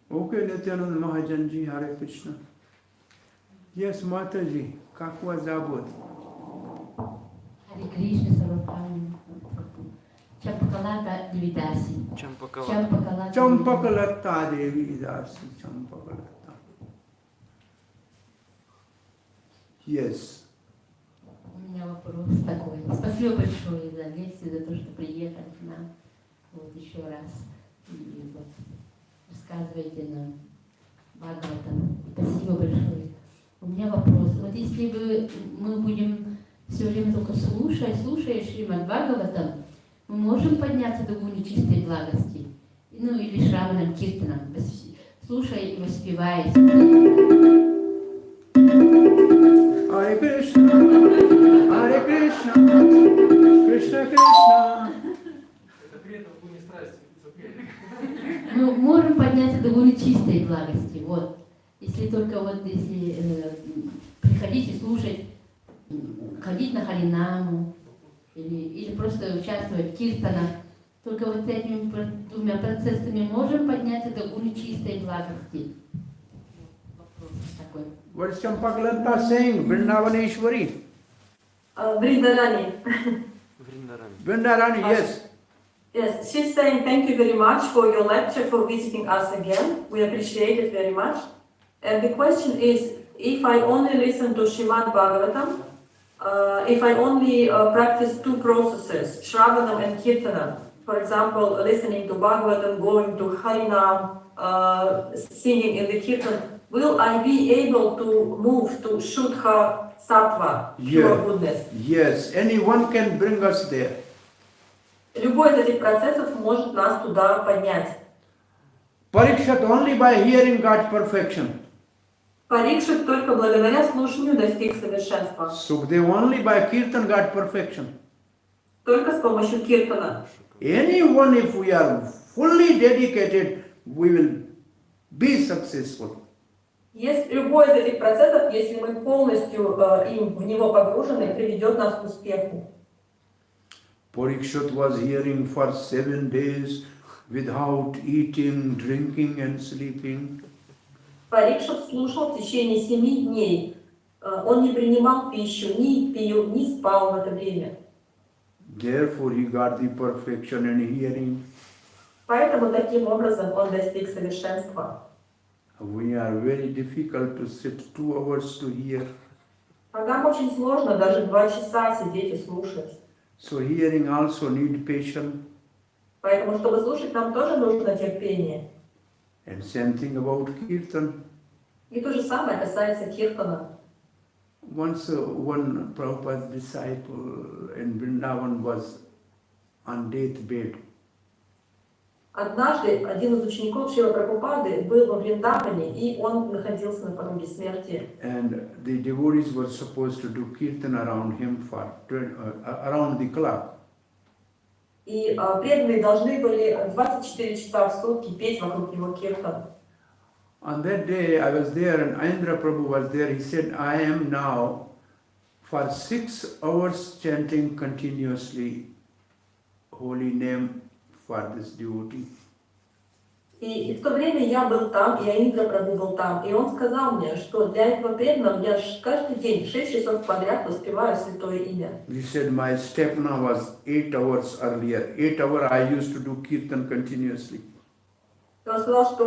S2: Okay, Nityananda Mahajanji, Hare Krishna. Yes, Mataji, как вас зовут?
S7: Hare Krishna, Sarvabhauma. Champakalata Devidasi.
S2: Champakalata Devidasi. Champakalata. Yes.
S7: У меня вопрос такой. Спасибо большое за лекцию, за то, что приехали к нам. Вот еще раз. И вот рассказывайте нам Бхагаватам. Спасибо большое. У меня вопрос. Вот если мы будем все время только слушая Шримад Бхагаватам, мы можем подняться до гуни чистой благости? Ну или Шраванам Киртанам, слушая и воспевая.
S2: Hare Krishna, Hare Krishna, Krishna Krishna.
S7: Мы можем подняться до гуни чистой благости, вот. Если только вот, если приходить и слушать, ходить на Харинаму, или просто участвовать в киртанах, только вот этими двумя процессами можем подняться до гуни чистой благости. Вопрос такой.
S2: What is Champakalata saying? Vrindavaneshwari.
S3: Vrindarani.
S2: Vrindarani, yes.
S3: Yes, she's saying thank you very much for your lecture, for visiting us again. We appreciate it very much. And the question is, if I only listen to Srimad Bhagavatam, if I only practice two processes, Shravanam and Kirtanam, for example, listening to Bhagavatam, going to Harinam, singing in the Kirtan, will I be able to move to Shuddha Sattva, pure goodness?
S2: Yes, anyone can bring us there.
S3: Любой из этих процессов может нас туда поднять.
S2: Parikshat only by hearing got perfection.
S3: Парикшит только благодаря слушанию достиг совершенства.
S2: Sukdev only by kirtan got perfection.
S3: Только с помощью киртана.
S2: Anyone, if we are fully dedicated, we will be successful.
S3: Есть любой из этих процессов, если мы полностью в него погружены, приведет нас к успеху.
S2: Parikshat was hearing for 7 days without eating, drinking and sleeping.
S3: Парикшит слушал в течение 7 дней. Он не принимал пищу, не пил, не спал в это время.
S2: Therefore he got the perfection in hearing.
S3: Поэтому таким образом он достиг совершенства.
S2: We are very difficult to sit 2 hours to hear.
S3: А нам очень сложно даже 2 часа сидеть и слушать.
S2: So hearing also need patience.
S3: Поэтому, чтобы слушать, нам тоже нужно терпение.
S2: And same thing about kirtan.
S3: И то же самое касается киртана.
S2: Once one Prabhupada's disciple in Vrindavan was on deathbed.
S3: Однажды один из учеников Шрила Прабхупады был во Вриндаване, и он находился на пороге смерти.
S2: And the devotees were supposed to do kirtan around him for around the clock.
S3: И преданные должны были 24 часа в сутки петь вокруг него киртан.
S2: On that day I was there and Indra Prabhu was there. He said, I am now for 6 hours chanting continuously holy name for this devotee.
S3: И в то время я был там, и Индра Прабhu был там, и он сказал мне, что для этого преданного я каждый день 6 часов подряд воспеваю святое имя.
S2: He said, my stepna was 8 hours earlier. 8 hours I used to do kirtan continuously.
S3: И он сказал, что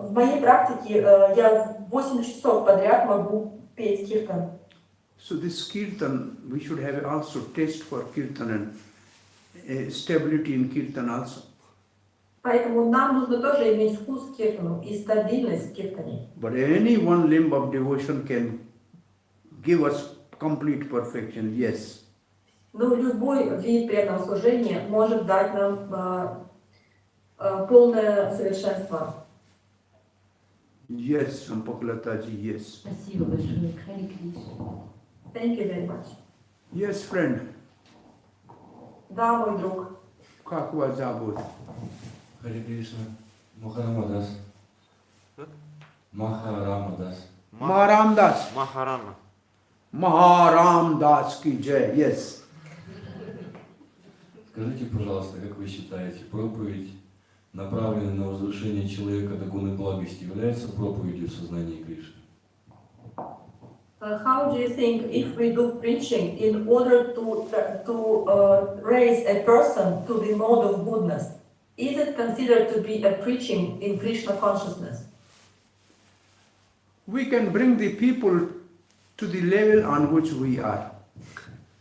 S3: в моей практике я 8 часов подряд могу петь киртан.
S2: So this kirtan, we should have also taste for kirtan and stability in kirtan also.
S3: Поэтому нам нужно тоже иметь вкус к киртану и стабильность в киртане.
S2: But any one limb of devotion can give us complete perfection, yes.
S3: Но любой вид преданного служения может дать нам полное совершенство.
S2: Yes, Sampporna-ji, yes.
S7: Спасибо большое. Хари Кришна.
S3: Thank you very much.
S2: Yes, friend.
S3: Да, мой друг.
S2: Как вас зовут?
S4: Хари Кришна. Махарамадас. Махарамадас.
S2: Maharamdas.
S1: Махарана.
S2: Maharamdas ki jai, yes.
S4: Скажите, пожалуйста, как вы считаете, проповедь, направленная на возвышение человека до гуны благости, является проповедью в сознании Кришны?
S3: How do you think if we do preaching in order to raise a person to the mode of goodness, is it considered to be a preaching in Krishna consciousness?
S2: We can bring the people to the level on which we are.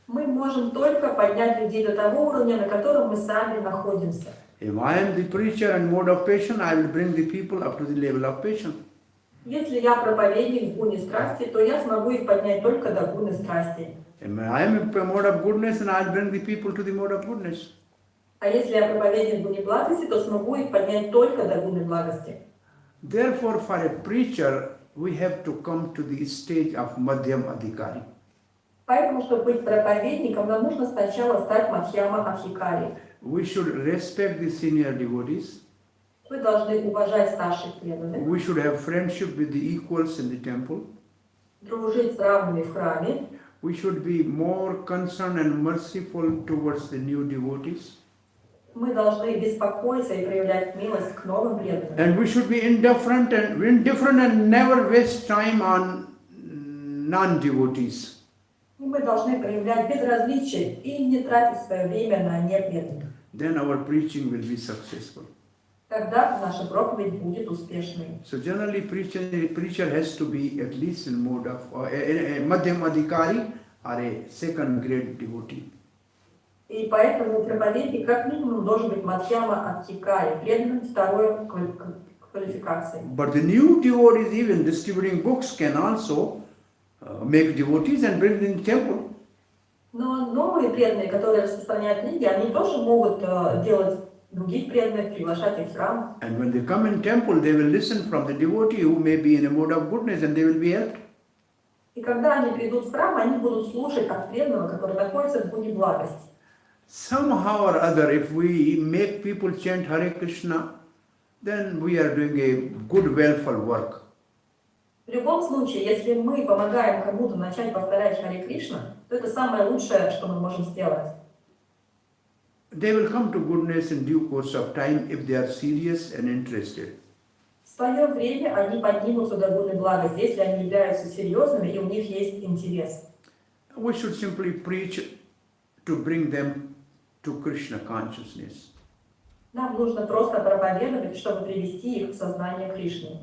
S3: Мы можем только поднять людей до того уровня, на котором мы сами находимся.
S2: If I am the preacher and mode of passion, I will bring the people up to the level of passion.
S3: Если я проповедник в гуне страсти, то я смогу их поднять только до гуны страсти.
S2: If I am a mode of goodness, and I will bring the people to the mode of goodness.
S3: А если я проповедник в гуне благости, то смогу их поднять только до гуны благости.
S2: Therefore, for a preacher, we have to come to the stage of madhyam adhikari.
S3: Поэтому, чтобы быть проповедником, нам нужно сначала стать мадхьяма адхикари.
S2: We should respect the senior devotees.
S3: Вы должны уважать старших преданных,
S2: We should have friendship with the equals in the temple.
S3: дружить с равными в храме.
S2: We should be more concerned and merciful towards the new devotees.
S3: Мы должны беспокоиться и проявлять милость к новым преданным.
S2: And we should be indifferent and never waste time on non-devotees.
S3: И мы должны проявлять безразличие и не тратить свое время на непреданных.
S2: Then our preaching will be successful.
S3: Тогда наша проповедь будет успешной.
S2: So generally, preacher has to be at least in mode of a madhyam adhikari or a second grade devotee.
S3: И поэтому проповедник как минимум должен быть мадхьяма адхикари, преданным второй квалификации.
S2: But the new devotees, even distributing books, can also make devotees and bring them in temple.
S3: Но новые преданные, которые распространяют книги, они тоже могут делать других преданных, приглашать их в храм.
S2: And when they come in temple, they will listen from the devotee who may be in a mode of goodness and they will be helped.
S3: И когда они придут в храм, они будут слушать от преданного, который находится в гуне благости.
S2: Somehow or other, if we make people chant Hare Krishna, then we are doing a good, willful work.
S3: В любом случае, если мы помогаем кому-то начать повторять Харе Кришна, то это самое лучшее, что мы можем сделать.
S2: They will come to goodness in due course of time if they are serious and interested.
S3: В свое время они поднимутся до гуны благости, если они являются серьезными и у них есть интерес.
S2: We should simply preach to bring them to Krishna consciousness.
S3: Нам нужно просто проповедовать, чтобы привести их в сознание Кришны.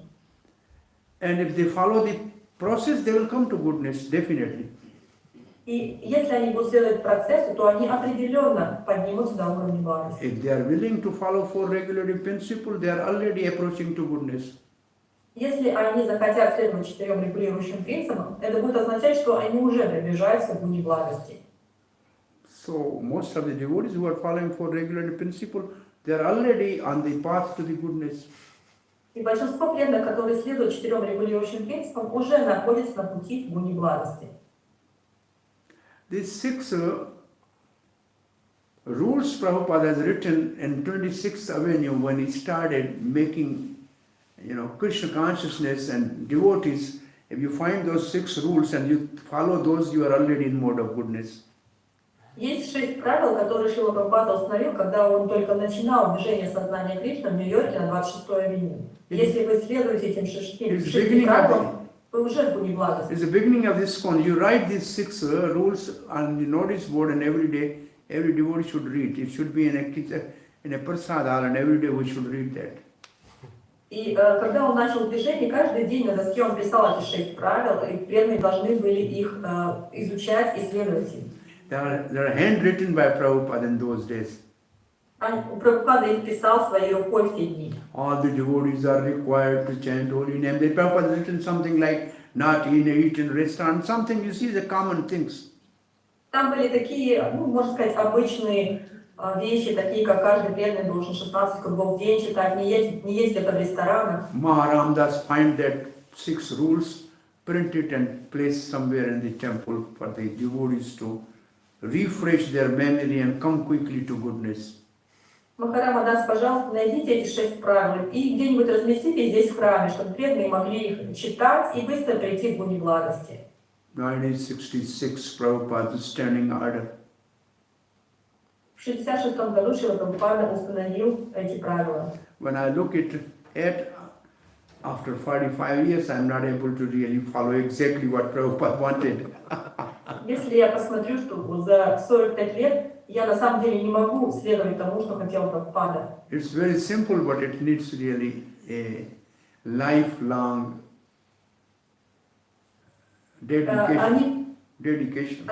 S2: And if they follow the process, they will come to goodness, definitely.
S3: И если они будут следовать процессу, то они определенно поднимутся до уровня благости.
S2: If they are willing to follow four regulative principles, they are already approaching to goodness.
S3: Если они захотят следовать 4 регулирующим принципам, это будет означать, что они уже приближаются к гуне благости.
S2: So most of the devotees who are following four regulative principles, they are already on the path to the goodness.
S3: И большинство преданных, которые следуют 4 регулирующим принципам, уже находятся на пути к гуне благости.
S2: These six rules Prabhupada has written in 26th Avenue when he started making, Krishna consciousness and devotees. If you find those 6 rules and you follow those, you are already in mode of goodness.
S3: Есть 6 правил, которые Шрила Прабхупада установил, когда он только начинал движение сознания Кришны в Нью-Йорке на 26-й авеню. Если вы следуете этим 6 правилам, вы уже в гуне благости.
S2: It's the beginning of ISKCON. You write these 6 rules on the notice board, and every day, every devotee should read. It should be in a prasadal, and every day we should read that.
S3: И когда он начал движение, каждый день на доске он писал эти 6 правил, и преданные должны были их изучать и следовать им.
S2: They are handwritten by Prabhupada in those days.
S3: Прабхупада их писал своей рукой в те дни.
S2: All the devotees are required to chant holy name. The Prabhupada has written something like not eat in restaurant, something, you see, the common things.
S3: Там были такие, можно сказать, обычные вещи, такие, как каждый преданный должен 16 кругов в день читать, не есть где-то в ресторанах.
S2: Maharamdas find that 6 rules, print it and place somewhere in the temple for the devotees to refresh their memory and come quickly to goodness.
S3: Махарамадас, пожалуйста, найдите эти 6 правил и где-нибудь разместите здесь в храме, чтобы преданные могли их читать и быстро прийти к гуне благости.
S2: 1966, Prabhupada's standing order.
S3: В 66 году Шрила Прабхупада установил эти правила.
S2: When I look at after 45 years, I'm not able to really follow exactly what Prabhupada wanted.
S3: Если я посмотрю, что за 45 лет я на самом деле не могу следовать тому, что хотел Прабхупада.
S2: It's very simple, but it needs really a lifelong dedication.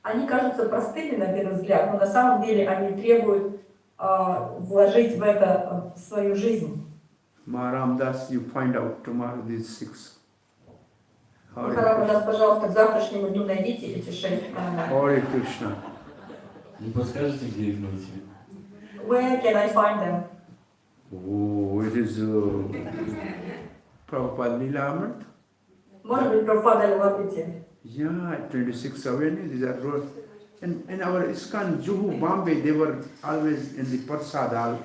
S3: Они кажутся простыми на первый взгляд, но на самом деле они требуют вложить в это свою жизнь.
S2: Maharamdas, you find out tomorrow these 6.
S3: Махарамадас, пожалуйста, к завтрашнему дню найдите эти 6 правил.
S2: Hare Krishna.
S4: Не подскажете, где их найти?
S3: Where can I find them?
S2: Oh, it is Prabhupada Lila Amrit.
S3: Может быть, Прабхупада Лилаприти.
S2: Yeah, 26 Avenue, these are roads. And in our ISKCON, Juhu, Bombay, they were always in the Parsadal.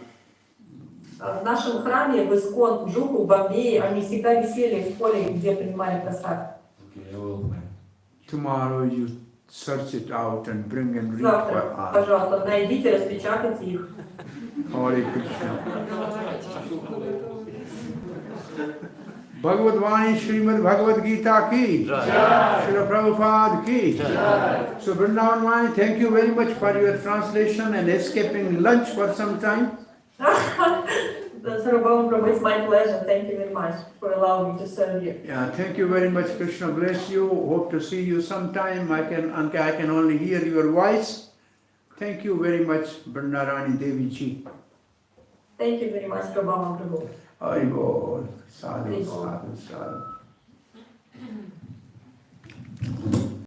S3: В нашем храме, в ISKCON, в Джуху, в Бомбее, они всегда висели в поле, где принимали просад.
S4: Okay, I will find.
S2: Tomorrow you search it out and bring and read
S3: Завтра,
S2: for us.
S3: пожалуйста, найдите, распечатайте их.
S2: Hare Krishna. Bhagavad Vani Srimad Bhagavad Gita ki Srila Prabhupada ki So Vrindavan Vani, thank you very much for your translation and escaping lunch for some time.
S3: Sarvabhauma Prabhu, it's my pleasure. Thank you very much for allowing me to serve you.
S2: Yeah, thank you very much. Krishna bless you. Hope to see you sometime. I can only hear your voice. Thank you very much, Vrindarani Devi ji.
S3: Thank you very much, Sarvabhauma Prabhu.
S2: Haribol. Sadhu,
S3: Haribol.
S2: sadhu, sadhu.